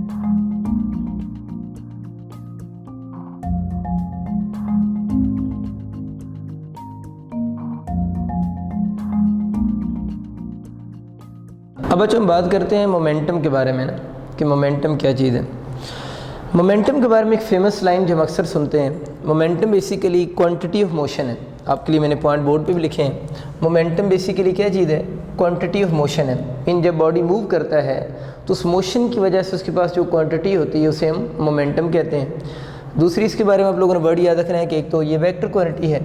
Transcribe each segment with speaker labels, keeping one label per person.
Speaker 1: अब बच्चों हम बात करते हैं मोमेंटम के बारे में ना, कि मोमेंटम क्या चीज़ है। मोमेंटम के बारे में एक फेमस लाइन जो हम अक्सर सुनते हैं, momentum basically quantity of motion है। आपके लिए मैंने पॉइंट बोर्ड पे भी लिखे हैं। मोमेंटम बेसिकली क्या चीज़ है? क्वांटिटी ऑफ मोशन है। इन जब बॉडी मूव करता है तो उस मोशन की वजह से उसके पास जो क्वांटिटी होती है उसे हम मोमेंटम कहते हैं। दूसरी इसके बारे में आप लोगों ने वर्ड याद रखना है कि एक तो ये वेक्टर क्वांटिटी है,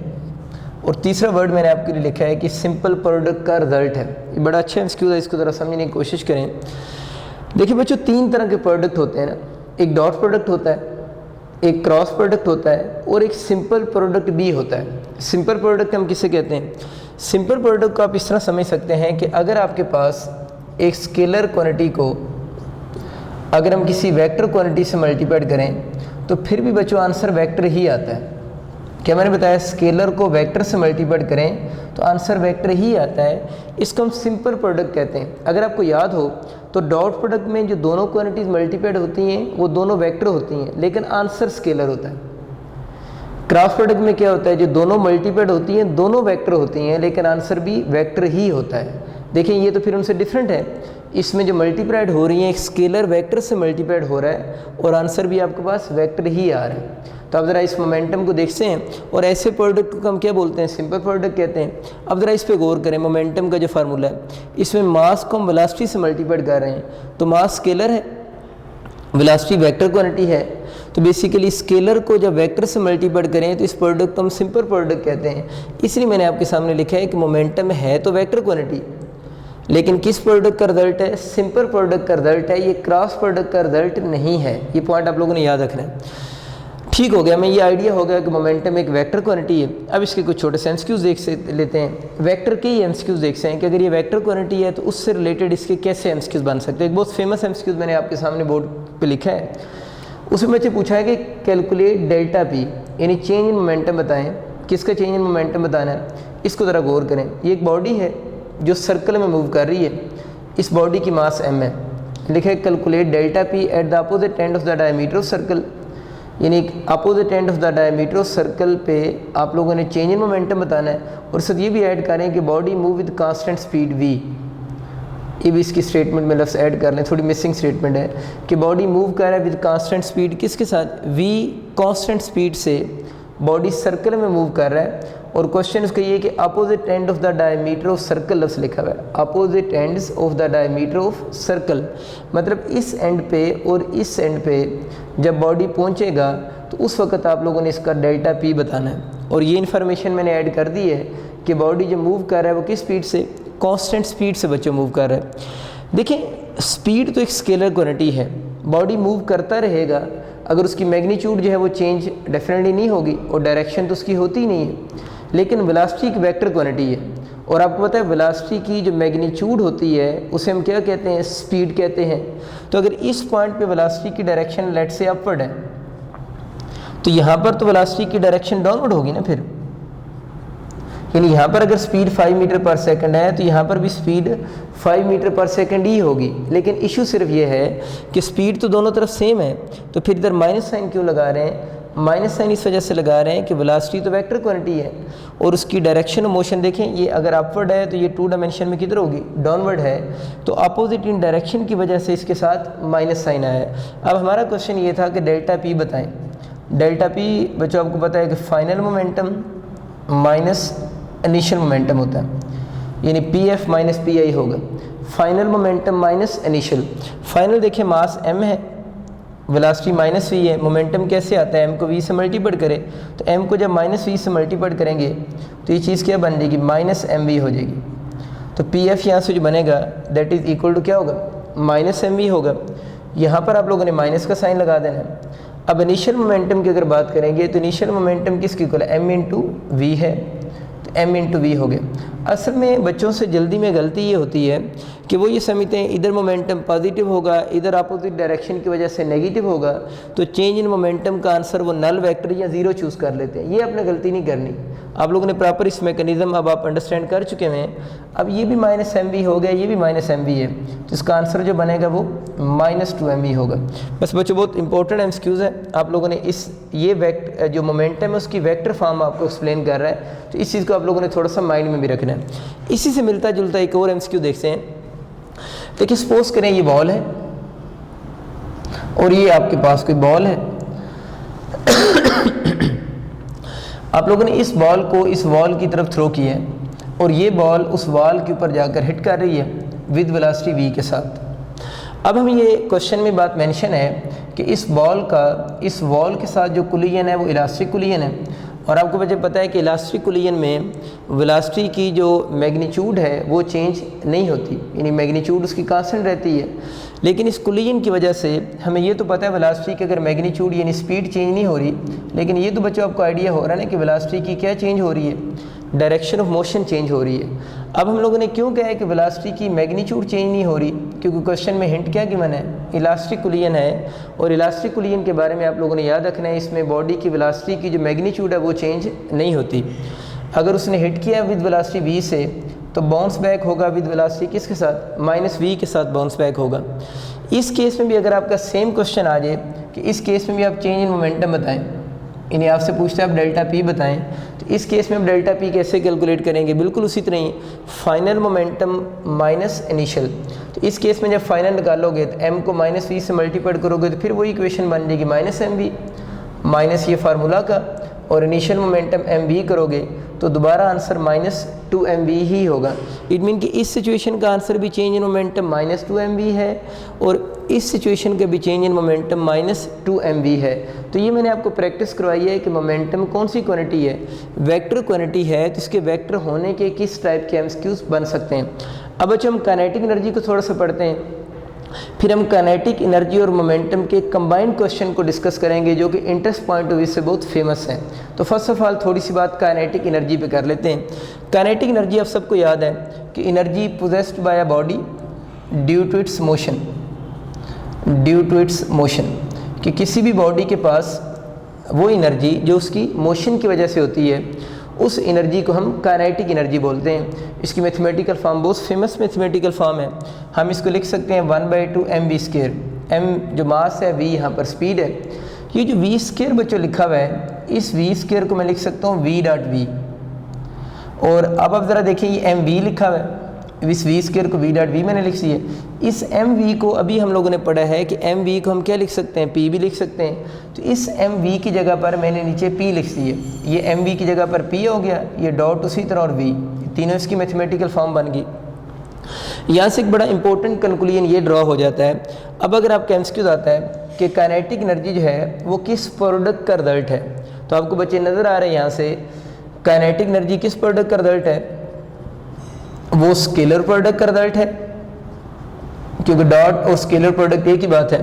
Speaker 1: और तीसरा वर्ड मैंने आपके लिए लिखा है कि सिंपल प्रोडक्ट का रिजल्ट है। ये बड़ा अच्छा एमसीक्यू है, इसको ज़रा समझने की कोशिश करें। देखिए बच्चों, तीन तरह के प्रोडक्ट होते हैं ना, एक डॉट प्रोडक्ट होता है, एक क्रॉस प्रोडक्ट होता है, और एक सिंपल प्रोडक्ट भी होता है। सिंपल प्रोडक्ट हम किसे कहते हैं? सिंपल प्रोडक्ट को आप इस तरह समझ सकते हैं कि अगर आपके पास एक स्केलर क्वांटिटी को अगर हम किसी वेक्टर क्वांटिटी से मल्टीप्लाई करें तो फिर भी बच्चों आंसर वेक्टर ही आता है। क्या मैंने बताया? स्केलर को वेक्टर से मल्टीप्लाई करें तो आंसर वेक्टर ही आता है। इसको हम सिंपल प्रोडक्ट कहते हैं। अगर आपको याद हो तो डॉट प्रोडक्ट में जो दोनों क्वांटिटीज मल्टीप्लाइड होती हैं वो दोनों वेक्टर होती हैं, लेकिन आंसर स्केलर होता है। क्रॉस प्रोडक्ट में क्या होता है? जो दोनों मल्टीप्लाइड होती हैं दोनों वेक्टर होती हैं, लेकिन आंसर भी वेक्टर ही होता है। देखिए ये तो फिर उनसे डिफरेंट है। इसमें जो मल्टीप्लाइड हो रही है एक स्केलर वेक्टर से मल्टीप्लाइड हो रहा है और आंसर भी आपके पास वेक्टर ही आ रहा है। तो आप ज़रा इस मोमेंटम को देखते हैं, और ऐसे प्रोडक्ट को हम क्या बोलते हैं? सिंपल प्रोडक्ट कहते हैं। अब ज़रा इस पे गौर करें। मोमेंटम का जो फार्मूला है, इसमें मास को हम वेलोसिटी से मल्टीप्लाइड कर रहे हैं, तो मास स्केलर है, वेलोसिटी वेक्टर क्वांटिटी है। तो बेसिकली स्केलर को जब वेक्टर से मल्टीप्लाइड करें तो इस प्रोडक्ट को हम सिंपल प्रोडक्ट कहते हैं। इसलिए मैंने आपके सामने लिखा है कि मोमेंटम है तो वेक्टर क्वांटिटी, लेकिन किस प्रोडक्ट का रिजल्ट है? सिंपल प्रोडक्ट का रिजल्ट है, ये क्रॉस प्रोडक्ट का रिजल्ट नहीं है। ये पॉइंट आप लोगों ने याद रखना है। ठीक हो गया, हमें ये आइडिया हो गया कि मोमेंटम एक वेक्टर क्वांटिटी है। अब इसके कुछ छोटे से एमसीक्यूज देख लेते हैं। वेक्टर के ही एमसीक्यूज देखते हैं कि अगर ये वेक्टर क्वांटिटी है तो उससे रिलेटेड इसके कैसे एमसीक्यूज बन सकते हैं। एक बहुत फेमस एमसीक्यूज मैंने आपके सामने बोर्ड पे लिखा है। उसमें मुझे पूछा है कि कैलकुलेट डेल्टा पी, यानी चेंज इन मोमेंटम बताएं। किसका चेंज इन मोमेंटम बताना है? इसको ज़रा गौर करें। ये एक बॉडी है जो सर्कल में मूव कर रही है। इस बॉडी की मास m है। लिखा है calculate delta P at the opposite end of the diameter of circle, यानी opposite end of the diameter of circle पे आप लोगों ने चेंज इन मोमेंटम बताना है। और साथ ये भी ऐड करें कि body move with constant speed v। ये भी इसकी स्टेटमेंट में लफ्ज़ ऐड कर लें, थोड़ी मिसिंग स्टेटमेंट है कि बॉडी मूव कर रहा है विद कांस्टेंट स्पीड। किसके साथ? v कांस्टेंट स्पीड से बॉडी सर्कल में मूव कर रहा है। और क्वेश्चन उसका ये कि opposite end of the diameter of circle लफ्ज़ लिखा हुआ है। Opposite ends of the diameter of circle, मतलब इस एंड पे और इस एंड पे जब बॉडी पहुंचेगा तो उस वक्त आप लोगों ने इसका डेल्टा पी बताना है। और ये इन्फॉर्मेशन मैंने ऐड कर दी है कि बॉडी जो मूव कर रहा है वो किस स्पीड से? कांस्टेंट स्पीड से बच्चों मूव कर रहा है। देखिए स्पीड तो एक स्केलर क्वांटिटी है, बॉडी मूव करता रहेगा। अगर उसकी मैग्नीट्यूड जो है वो चेंज डेफिनेटली नहीं होगी और डायरेक्शन तो उसकी होती ही नहीं है। लेकिन वेलोसिटी एक वेक्टर क्वांटिटी है, और आपको पता है वेलोसिटी की जो मैग्नीट्यूड होती है उसे हम क्या कहते हैं? स्पीड कहते हैं। तो अगर इस पॉइंट पे वेलोसिटी की डायरेक्शन लेट से अपवर्ड है तो यहाँ पर तो वेलोसिटी की डायरेक्शन डाउनवर्ड होगी ना फिर। यानी यहाँ पर अगर स्पीड 5 मीटर पर सेकंड है तो यहाँ पर भी स्पीड 5 मीटर पर सेकंड ही होगी। लेकिन इशू सिर्फ ये है कि स्पीड तो दोनों तरफ सेम है, तो फिर इधर माइनस साइन क्यों लगा रहे हैं? माइनस साइन इस वजह से लगा रहे हैं कि वेलोसिटी तो वेक्टर क्वांटिटी है और उसकी डायरेक्शन ऑफ मोशन देखें, ये अगर अपवर्ड है तो ये 2 डायमेंशन में किधर होगी? डाउनवर्ड है। तो अपोजिट इन डायरेक्शन की वजह से इसके साथ माइनस साइन आया है। अब हमारा क्वेश्चन ये था कि डेल्टा पी बताएं। डेल्टा पी बच्चों आपको पता है कि final momentum minus initial momentum होता है, यानी P F minus P I होगा। Final momentum minus initial. Final देखिए मास m है, वेलोसिटी माइनस v है। मोमेंटम कैसे आता है? m को v से मल्टीप्लाई करें, तो m को जब माइनस v से मल्टीप्लाई करेंगे तो ये चीज़ क्या बन जाएगी? माइनस एम वी हो जाएगी। तो पी एफ यहाँ से जो बनेगा दैट इज़ इक्वल टू क्या होगा? माइनस एम वी होगा। यहाँ पर आप लोगों ने माइनस का साइन लगा देना है। अब इनिशियल मोमेंटम की अगर बात करेंगे तो इनिशियल मोमेंटम किसकी इक्वल है? m इंटू वी है, तो m इंटू वी हो गया। असल में बच्चों से जल्दी में गलती ये होती है कि वो ये समझते हैं इधर मोमेंटम पॉजिटिव होगा, इधर अपोजिट डायरेक्शन की वजह से नेगेटिव होगा, तो चेंज इन मोमेंटम का आंसर वो नल वेक्टर या ज़ीरो चूज़ कर लेते हैं। ये आपने गलती नहीं करनी। आप लोगों ने प्रॉपर इस मैकेनिज्म अब आप अंडरस्टैंड कर चुके हैं। अब ये भी माइनस एम वी हो गया, ये भी माइनस एम वी है, तो इसका आंसर जो बनेगा वो माइनस 2mv होगा। बस बच्चों बहुत इंपॉर्टेंट एमसीक्यूज़ है, आप लोगों ने इस ये वेक्टर जो मोमेंटम है उसकी वेक्टर फॉर्म आपको एक्सप्लेन कर रहा है, तो इस चीज़ को आप लोगों ने थोड़ा सा माइंड में भी रखना है। इसी से मिलता जुलता एक और एमसीक्यू देखते हैं। देखिए सपोज करें ये बॉल है और ये आपके पास कोई बॉल है आप लोगों ने इस बॉल को इस वॉल की तरफ थ्रो किया है और ये बॉल उस वॉल के ऊपर जाकर हिट कर रही है विद वेलोसिटी v के साथ। अब हम ये क्वेश्चन में बात मेंशन है कि इस बॉल का इस वॉल के साथ जो कुलियन है वो इलास्टिक कुलियन है, और आपको मुझे पता है कि इलास्टिक कुलियन में वेलोसिटी की जो मैग्नीट्यूड है वो चेंज नहीं होती, यानी मैग्नीट्यूड उसकी कांस्टेंट रहती है। लेकिन इस कुलियन की वजह से हमें ये तो पता है वेलोसिटी की अगर मैग्नीट्यूड यानी स्पीड चेंज नहीं हो रही, लेकिन ये तो बच्चों आपको आइडिया हो रहा है ना कि वेलोसिटी की क्या चेंज हो रही है, डायरेक्शन ऑफ मोशन चेंज हो रही है। अब हम लोगों ने क्यों कहा है कि वेलोसिटी की मैग्नीट्यूड चेंज नहीं हो रही, क्योंकि क्वेश्चन में हिंट क्या गिवन है, इलास्टिक कुलियन है, और इलास्टिक कुलियन के बारे में आप लोगों ने याद रखना है, इसमें बॉडी की वेलोसिटी की जो मैग्नीट्यूड है वो चेंज नहीं होती। अगर उसने हिट किया विद वेलोसिटी v से तो बाउंस बैक होगा विद वेलोसिटी किसके साथ, माइनस v के साथ बाउंस बैक होगा। इस केस में भी अगर आपका सेम क्वेश्चन आ जाए कि इस केस में भी आप चेंज इन मोमेंटम बताएं, यानी आपसे पूछते हैं आप डेल्टा पी बताएं, तो इस केस में हम डेल्टा पी कैसे कैलकुलेट करेंगे, बिल्कुल उसी तरह ही फाइनल मोमेंटम माइनस इनिशियल। तो इस केस में जब फाइनल निकालोगे तो m को माइनस वी से मल्टीप्लाई करोगे तो फिर वही इक्वेशन बन जाएगी माइनस एम वी माइनस ये फार्मूला का, और इनिशियल मोमेंटम एम वी करोगे तो दोबारा आंसर माइनस 2mv ही होगा। इट मीन कि इस सिचुएशन का आंसर भी change in momentum minus 2mv है और इस सिचुएशन का भी change in momentum minus 2mv है। तो ये मैंने आपको प्रैक्टिस करवाई है कि मोमेंटम कौन सी क्वांटिटी है, वेक्टर क्वांटिटी है, तो इसके वेक्टर होने के किस टाइप के एमसीक्यूज बन सकते हैं। अब बच्चों हम काइनेटिक एनर्जी को थोड़ा सा पढ़ते हैं, फिर हम काइनेटिक एनर्जी और मोमेंटम के कंबाइंड क्वेश्चन को डिस्कस करेंगे जो कि इंटरेस्ट पॉइंट ऑफ व्यू से बहुत फेमस है। तो फर्स्ट ऑफ ऑल थोड़ी सी बात काइनेटिक एनर्जी पे कर लेते हैं। काइनेटिक एनर्जी आप सबको याद है कि energy possessed by a body due to its motion, due to its motion, कि किसी भी बॉडी के पास वो एनर्जी जो उसकी मोशन की वजह से होती है उस एनर्जी को हम काइनेटिक एनर्जी बोलते हैं। इसकी मैथमेटिकल फॉर्म बहुत फेमस मैथमेटिकल फॉर्म है, हम इसको लिख सकते हैं 1/2 mv²। m जो मास है, v यहाँ पर स्पीड है। ये जो v² बच्चों लिखा हुआ है, इस v² को मैं लिख सकता हूँ v.v। और अब आप ज़रा देखिए ये mv लिखा हुआ है, इस v² को v.v मैंने लिख दी है। इस mv को अभी हम लोगों ने पढ़ा है कि mv को हम क्या लिख सकते हैं, p भी लिख सकते हैं। तो इस mv की जगह पर मैंने नीचे p लिख दी है, ये mv की जगह पर p हो गया, ये डॉट उसी तरह और v, तीनों इसकी मैथमेटिकल फॉर्म बन गई। यहाँ से एक बड़ा इंपॉर्टेंट कंक्लूजन ये ड्रॉ हो जाता है। अब अगर आपका एमसीक्यू आता है कि काइनेटिक एनर्जी जो है वो किस प्रोडक्ट का रिजल्ट है, तो आपको बच्चे नज़र आ रहे हैं यहाँ से काइनेटिक एनर्जी किस प्रोडक्ट का रिजल्ट है, वो स्केलर प्रोडक्ट का रिजल्ट है, क्योंकि डॉट और स्केलर प्रोडक्ट एक ही बात है।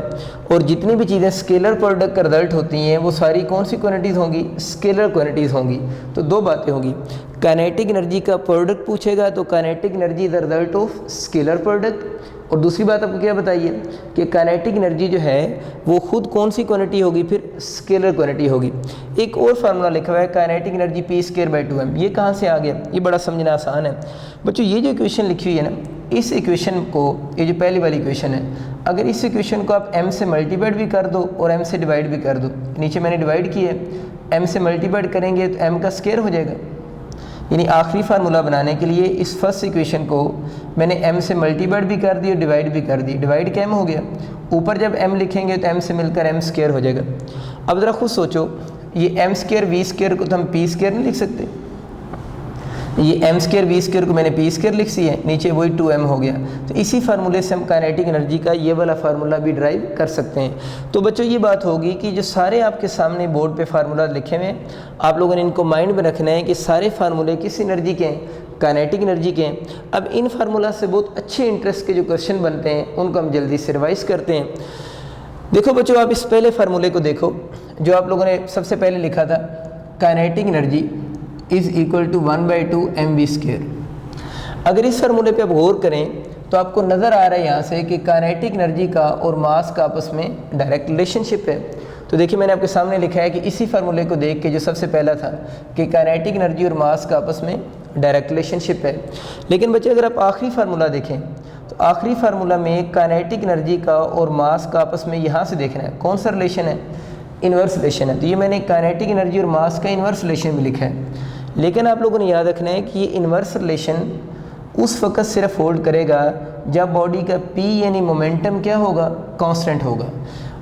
Speaker 1: और जितनी भी चीज़ें स्केलर प्रोडक्ट का रिजल्ट होती हैं वो सारी कौन सी क्वांटिटीज़ होंगी, स्केलर क्वांटिटीज़ होंगी। तो दो बातें होंगी, काइनेटिक एनर्जी का प्रोडक्ट पूछेगा तो kinetic energy the result of scalar product, और दूसरी बात आपको क्या बताइए कि काइनेटिक एनर्जी जो है वो खुद कौन सी क्वांटिटी होगी, फिर स्केलर क्वांटिटी होगी। एक और फार्मूला लिखा हुआ है काइनेटिक एनर्जी p²/2m, ये कहाँ से आ गया, ये बड़ा समझना आसान है बच्चों। ये जो इक्वेशन लिखी हुई है ना, इस इक्वेशन को, ये जो पहली वाली इक्वेशन है, अगर इस इक्वेशन को आप m से मल्टीप्लाइड भी कर दो और m से डिवाइड भी कर दो, नीचे मैंने डिवाइड किया है, m से मल्टीप्लाइड करेंगे तो m का स्क्वायर हो जाएगा। यानी आखिरी फार्मूला बनाने के लिए इस फर्स्ट इक्वेशन को मैंने m से मल्टीप्लाइड भी कर दी और डिवाइड भी कर दी, डिवाइड का m हो गया, ऊपर जब m लिखेंगे तो m से मिलकर m² हो जाएगा। अब ज़रा खुद सोचो, ये m² v² को तो हम p² नहीं लिख सकते, ये m² v² को मैंने p² लिख दी है, नीचे वही 2m हो गया। तो इसी फार्मूले से हम काइनेटिक एनर्जी का ये वाला फार्मूला भी ड्राइव कर सकते हैं। तो बच्चों ये बात होगी कि जो सारे आपके सामने बोर्ड पे फार्मूला लिखे हुए हैं, आप लोगों ने इनको माइंड में रखना है कि सारे फार्मूले किस एनर्जी के हैं, काइनेटिक एनर्जी के हैं। अब इन फार्मूला से बहुत अच्छे इंटरेस्ट के जो क्वेश्चन बनते हैं उनको हम जल्दी से रिवाइज करते हैं। देखो बच्चों, आप इस पहले फार्मूले को देखो जो आप लोगों ने सबसे पहले लिखा था, kinetic energy is equal to 1/2 mv²। अगर इस फार्मूले पे आप गौर करें तो आपको नज़र आ रहा है यहाँ से कि काइनेटिक एनर्जी का और मास का आपस में डायरेक्ट रिलेशनशिप है। तो देखिए मैंने आपके सामने लिखा है कि इसी फार्मूले को देख के जो सबसे पहला था कि काइनेटिक एनर्जी और मास का आपस में डायरेक्ट रिलेशनशिप है। लेकिन बच्चे अगर आप आखिरी फार्मूला देखें तो आखिरी फार्मूला में काइनेटिक एनर्जी का और मास का आपस में यहाँ से देखना है कौन सा रिलेशन है, इन्वर्स रिलेशन है। तो ये मैंने काइनेटिक एनर्जी और मास का इन्वर्स रिलेशन भी लिखा है। लेकिन आप लोगों ने याद रखना है कि ये इन्वर्स रिलेशन उस वक्त सिर्फ होल्ड करेगा जब बॉडी का P यानी मोमेंटम क्या होगा, कांस्टेंट होगा।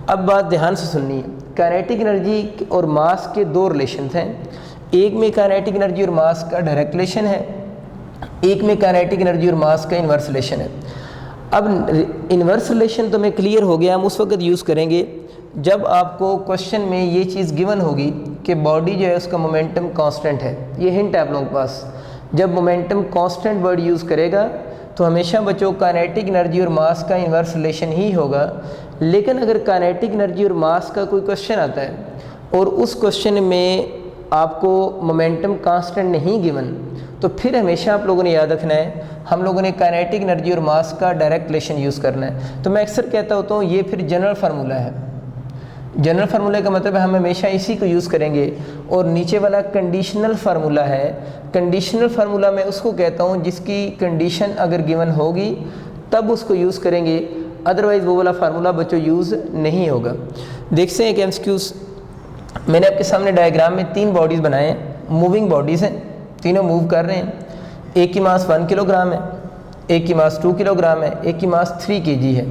Speaker 1: अब बात ध्यान से सुननी है, काइनेटिक एनर्जी और मास के दो रिलेशन हैं। एक में काइनेटिक एनर्जी और मास का डायरेक्ट रिलेशन है, एक में काइनेटिक एनर्जी और मास का इन्वर्स रिलेशन है। अब इन्वर्स रिलेशन तो मैं क्लियर हो गया, हम उस वक्त यूज़ करेंगे जब आपको क्वेश्चन में ये चीज़ गिवन होगी कि बॉडी जो है उसका मोमेंटम कांस्टेंट है। ये हिंट है आप लोगों के पास, जब मोमेंटम कांस्टेंट वर्ड यूज़ करेगा तो हमेशा बच्चों काइनेटिक एनर्जी और मास का इन्वर्स रिलेशन ही होगा। लेकिन अगर काइनेटिक एनर्जी और मास का कोई क्वेश्चन आता है और उस क्वेश्चन में आपको मोमेंटम कांस्टेंट नहीं गिवन, तो फिर हमेशा आप लोगों ने याद रखना है हम लोगों ने काइनेटिक एनर्जी और मास का डायरेक्ट रिलेशन यूज़ करना है। तो मैं अक्सर कहता होता हूँ ये फिर जनरल फार्मूला है। जनरल फार्मूले का मतलब है हम हमेशा इसी को यूज़ करेंगे। और नीचे वाला कंडीशनल फार्मूला है। कंडीशनल फार्मूला मैं उसको कहता हूँ जिसकी कंडीशन अगर गिवन होगी तब उसको यूज़ करेंगे, अदरवाइज़ वो वाला फार्मूला बच्चों यूज़ नहीं होगा। देखते हैं कि एमसीक्यूज़ मैंने आपके सामने डायग्राम में 3 बॉडीज़ बनाए हैं, मूविंग बॉडीज़ हैं, तीनों मूव कर रहे हैं। एक की मास 1 किलोग्राम है, एक की मास 2 किलोग्राम है, एक की मास 3 kg है।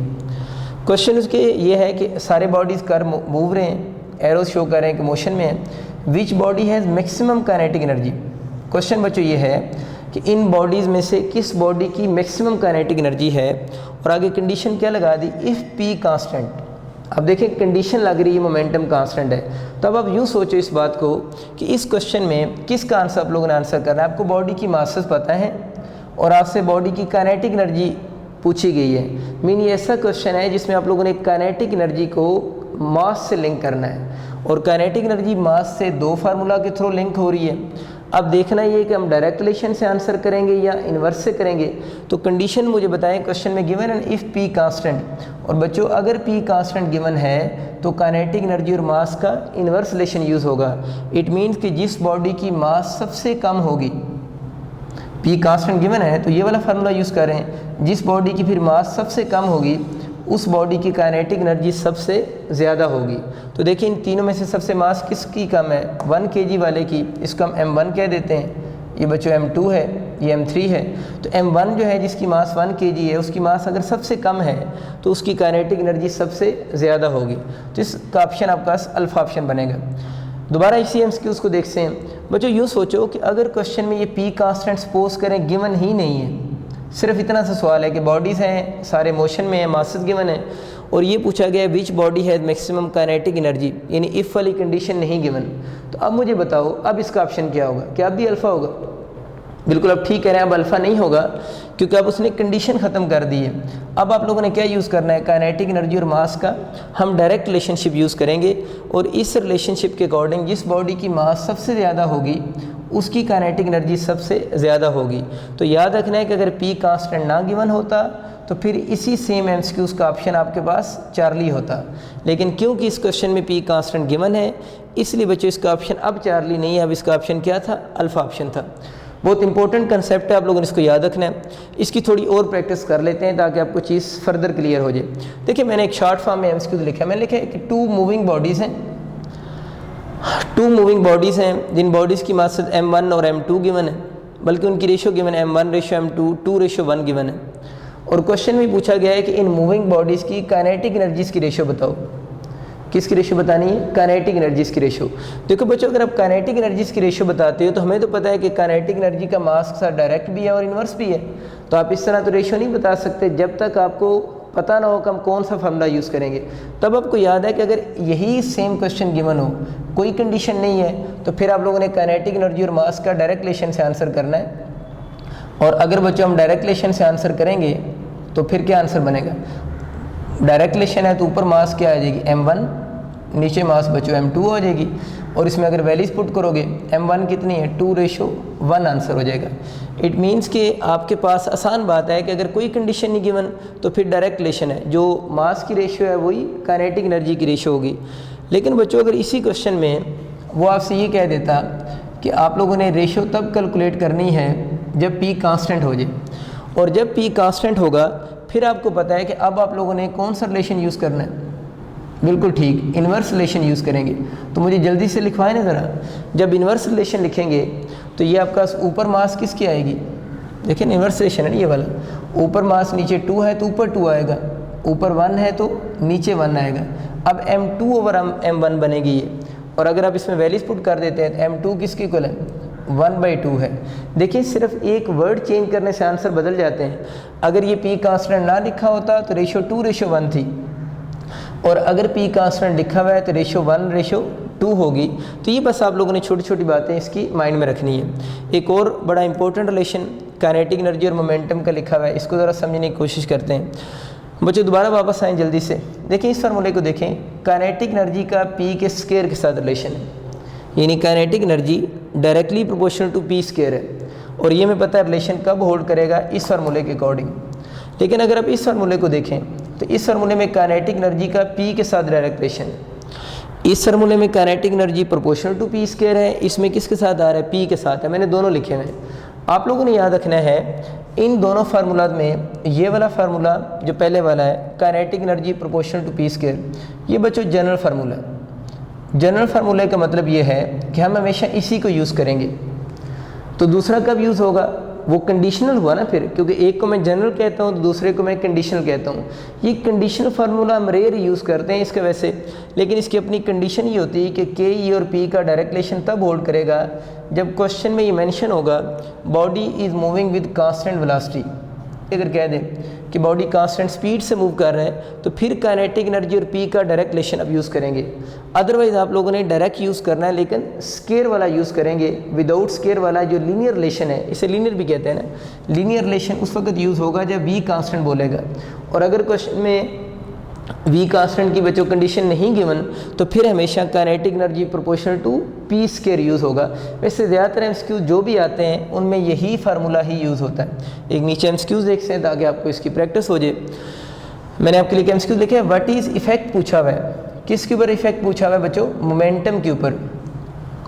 Speaker 1: क्वेश्चन उसके ये है कि सारे बॉडीज़ कर मूव रहे हैं, एरोज शो कर रहे हैं कि मोशन में है। Which body has maximum kinetic energy. Question बच्चों ये है कि इन बॉडीज़ में से किस बॉडी की मैक्सिमम काइनेटिक एनर्जी है। और आगे कंडीशन क्या लगा दी, इफ़ P कांस्टेंट। अब देखें कंडीशन लग रही है मोमेंटम कांस्टेंट है, तो अब आप यूँ सोचो इस बात को कि इस क्वेश्चन में किसका आंसर आप लोगों ने आंसर करना है। आपको बॉडी की मासेस पता है और आपसे बॉडी की काइनेटिक एनर्जी पूछी गई है। मीन ये ऐसा क्वेश्चन है जिसमें आप लोगों ने काइनेटिक एनर्जी को मास से लिंक करना है और काइनेटिक एनर्जी मास से 2 फार्मूला के थ्रू लिंक हो रही है। अब देखना ये कि हम डायरेक्ट रिलेशन से आंसर करेंगे या इन्वर्स से करेंगे। तो कंडीशन मुझे बताएं क्वेश्चन में गिवन है इफ़ P कांस्टेंट। और बच्चों अगर P कांस्टेंट गिवन है तो काइनेटिक एनर्जी और मास का इन्वर्स रिलेशन यूज़ होगा। इट मीन्स कि जिस बॉडी की मास सबसे कम होगी, P कांस्टेंट गिवन है तो ये वाला फार्मूला यूज़ कर रहे हैं, जिस बॉडी की फिर मास सबसे कम होगी उस बॉडी की काइनेटिक एनर्जी सबसे ज़्यादा होगी। तो देखिए इन तीनों में से सबसे मास किसकी कम है, 1 kg वाले की, इसको हम M1 कह देते हैं। ये बच्चों M2 है, ये M3 है। तो M1 जो है जिसकी मास 1 kg है, उसकी मास अगर सबसे कम है तो उसकी काइनेटिक एनर्जी सबसे ज़्यादा होगी। तो इसका ऑप्शन आपका अल्फा ऑप्शन बनेगा। दोबारा इसी एमसीक्यूज़ को देखते हैं। बच्चों यूँ सोचो कि अगर क्वेश्चन में ये P कांस्टेंट सपोज करें गिवन ही नहीं है, सिर्फ इतना सा सवाल है कि बॉडीज़ हैं, सारे मोशन में है, मासेस गिवन है और ये पूछा गया which body has maximum kinetic energy, यानी इफ़ वाली कंडीशन नहीं गिवन। तो अब मुझे बताओ अब इसका ऑप्शन क्या होगा, क्या अब भी अल्फ़ा होगा? बिल्कुल अब ठीक कह रहे हैं, अब अल्फ़ा नहीं होगा क्योंकि अब उसने कंडीशन ख़त्म कर दी है। अब आप लोगों ने क्या यूज़ करना है, काइनेटिक एनर्जी और मास का हम डायरेक्ट रिलेशनशिप यूज़ करेंगे और इस रिलेशनशिप के अकॉर्डिंग जिस बॉडी की मास सबसे ज़्यादा होगी उसकी काइनेटिक एनर्जी सबसे ज़्यादा होगी। तो याद रखना है कि अगर P कांस्टेंट ना गिवन होता तो फिर इसी सेम एमसीक्यूज़ का ऑप्शन आपके पास चार्ली होता। लेकिन क्योंकि इस क्वेश्चन में P कांस्टेंट गिवन है इसलिए बच्चों इसका ऑप्शन अब चार्ली नहीं है, अब इसका ऑप्शन क्या था, अल्फ़ा ऑप्शन था। बहुत इंपॉर्टेंट कंसेप्ट है, आप लोगों ने इसको याद रखना है। इसकी थोड़ी और प्रैक्टिस कर लेते हैं ताकि आपको चीज़ फर्दर क्लियर हो जाए। देखिए मैंने एक शॉर्ट फॉर्म में एमसीक्यू लिखा है, मैंने लिखा है कि 2 मूविंग बॉडीज़ हैं, 2 मूविंग बॉडीज़ हैं जिन बॉडीज़ की मास M1 और M2 गिवन है, बल्कि उनकी रेशो गिवन है M1:M2 2:1 गिवन है। और क्वेश्चन में पूछा गया है कि इन मूविंग बॉडीज़ की काइनेटिक एनर्जीज़ की रेशो बताओ। किसकी रेशो बतानी है, काइनेटिक एनर्जीज़ की रेशो। देखो बच्चों अगर आप काइनेटिक एनर्जीज़ की रेशो बताते हो तो हमें तो पता है कि काइनेटिक एनर्जी का मास के साथ डायरेक्ट भी है और इन्वर्स भी है। तो आप इस तरह तो रेशो नहीं बता सकते जब तक आपको पता ना हो कि हम कौन सा फार्मूला यूज़ करेंगे। तब आपको याद है कि अगर यही सेम क्वेश्चन गिवन हो, कोई कंडीशन नहीं है, तो फिर आप लोगों ने काइनेटिक एनर्जी और मास का डायरेक्ट रिलेशन से आंसर करना है। और अगर बच्चों हम डायरेक्ट रिलेशन से आंसर करेंगे तो फिर क्या आंसर बनेगा, डायरेक्ट रिलेशन है तो ऊपर मास क्या आ जाएगी M1, नीचे मास बचो m2 हो जाएगी, और इसमें अगर वैल्यूज पुट करोगे m1 कितनी है 2:1 आंसर हो जाएगा। इट मीन्स कि आपके पास आसान बात है कि अगर कोई कंडीशन नहीं गिवन तो फिर डायरेक्ट रिलेशन है, जो मास की रेशियो है वही काइनेटिक एनर्जी की रेशियो होगी। लेकिन बच्चों अगर इसी क्वेश्चन में वो आपसे ये कह देता कि आप लोगों ने रेशियो तब कैलकुलेट करनी है जब p कांस्टेंट हो जाए, और जब p कांस्टेंट होगा फिर आपको पता है कि अब आप लोगों ने कौन सा रिलेशन यूज़ करना है। बिल्कुल ठीक, इन्वर्स रिलेशन यूज़ करेंगे। तो मुझे जल्दी से लिखवाएं ना ज़रा, जब इन्वर्स रिलेशन लिखेंगे तो ये आपका ऊपर मास किसकी आएगी, देखिए इन्वर्स रिलेशन है ना ये वाला, ऊपर मास नीचे 2 है तो ऊपर 2 आएगा, ऊपर 1 है तो नीचे 1 आएगा। अब m2/m1 बनेगी ये, और अगर आप इसमें वैल्यूज पुट कर देते हैं तो m2 किसकी इक्वल है 1/2 है। देखिए सिर्फ एक वर्ड चेंज करने से आंसर बदल जाते हैं। अगर ये p कांस्टेंट ना लिखा होता तो रेशियो 2:1 थी, और अगर p कांस्टेंट लिखा हुआ है तो रेशियो 1:2 होगी। तो ये बस आप लोगों ने छोटी छोटी बातें इसकी माइंड में रखनी है। एक और बड़ा इंपॉर्टेंट रिलेशन काइनेटिक एनर्जी और मोमेंटम का लिखा हुआ है, इसको ज़रा समझने की कोशिश करते हैं। बच्चों दोबारा वापस आएँ जल्दी से, देखिए इस फार्मूले को देखें, काइनेटिक एनर्जी का p के स्क्वायर के साथ रिलेशन है, यानी kinetic energy directly proportional to p square है, और ये हमें पता है रिलेशन कब होल्ड करेगा, इस फार्मूले के अकॉर्डिंग। लेकिन अगर आप इस फार्मूले को देखें तो इस फार्मूले में काइनेटिक एनर्जी का p के साथ डायरेक्ट रिलेशन है। इस फार्मूले में kinetic energy proportional to p square है, इसमें किसके साथ आ रहा है p के साथ है। मैंने दोनों लिखे हुए हैं, आप लोगों ने याद रखना है इन दोनों फार्मूला में ये वाला फार्मूला जो पहले वाला है kinetic energy proportional to p square, ये बच्चों जनरल फार्मूला है। जनरल फार्मूले का मतलब ये है कि हम हमेशा इसी को यूज़ करेंगे। तो दूसरा कब यूज़ होगा, वो कंडीशनल हुआ ना फिर, क्योंकि एक को मैं जनरल कहता हूँ तो दूसरे को मैं कंडीशनल कहता हूँ। ये कंडीशनल फार्मूला हम रेयर यूज़ करते हैं इसके वैसे, लेकिन इसकी अपनी कंडीशन ये होती है कि के ई और पी का डायरेक्ट रिलेशन तब होल्ड करेगा जब क्वेश्चन में ये मेंशन होगा body is moving with constant velocity. अगर कह दें कि बॉडी कांस्टेंट स्पीड से मूव कर रहा है तो फिर काइनेटिक एनर्जी और पी का डायरेक्ट रिलेशन अब यूज़ करेंगे। अदरवाइज आप लोगों ने डायरेक्ट यूज़ करना है, लेकिन स्केयर वाला यूज़ करेंगे। विदाउट स्केयर वाला जो लीनियर रिलेशन है, इसे लीनियर भी कहते हैं ना, लीनियर रिलेशन उस वक्त यूज़ होगा जब वी कांस्टेंट बोलेगा। और अगर क्वेश्चन में वी कांस्टेंट की बच्चों कंडीशन नहीं गिवन तो फिर हमेशा kinetic energy proportional to P square use होगा। वैसे ज़्यादातर एमसीक्यू जो भी आते हैं उनमें यही फार्मूला ही यूज़ होता है। एक नीचे एमसीक्यूज देखते हैं ताकि आपको इसकी प्रैक्टिस हो जाए। मैंने आपके लिए एमसीक्यू लिखे हैं, व्हाट इज़ इफेक्ट पूछा हुआ है, किसके ऊपर इफेक्ट पूछा हुआ है बच्चों, मोमेंटम के ऊपर।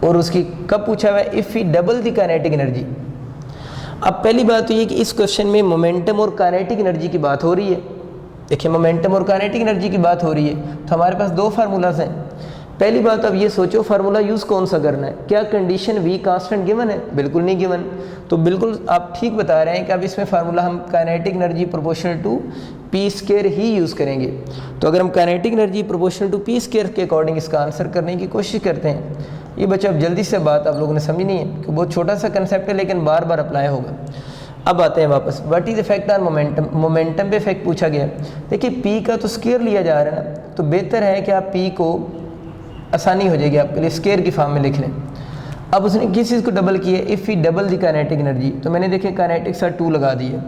Speaker 1: और उसकी कब पूछा हुआ है, if we double the kinetic energy. अब पहली बात तो ये कि इस क्वेश्चन में मोमेंटम और काइनेटिक एनर्जी की बात हो रही है। देखिए मोमेंटम और काइनेटिक एनर्जी की बात हो रही है तो हमारे पास दो फार्मूलाज हैं। पहली बात अब ये सोचो फार्मूला यूज़ कौन सा करना है, क्या कंडीशन वी कांस्टेंट गिवन है, बिल्कुल नहीं गिवन। तो बिल्कुल आप ठीक बता रहे हैं कि अब इसमें फार्मूला हम kinetic energy proportional to P square ही यूज़ करेंगे। तो अगर हम kinetic energy proportional to P square के अकॉर्डिंग इसका आंसर करने की कोशिश करते हैं, ये बच्चा अब जल्दी से बात आप लोगों ने समझनी है कि बहुत छोटा सा कंसेप्ट है लेकिन बार बार अप्लाई होगा। अब आते हैं वापस, what is effect on momentum. Momentum पे इफेक्ट पूछा गया। देखिए पी का तो स्क्वायर लिया जा रहा है ना, तो बेहतर है कि आप पी को, आसानी हो जाएगी आपके लिए, स्क्वायर की फॉर्म में लिख लें। अब उसने किस चीज़ को डबल किया, if we double the kinetic energy, तो मैंने देखे काइनेटिक साथ 2 लगा दिए।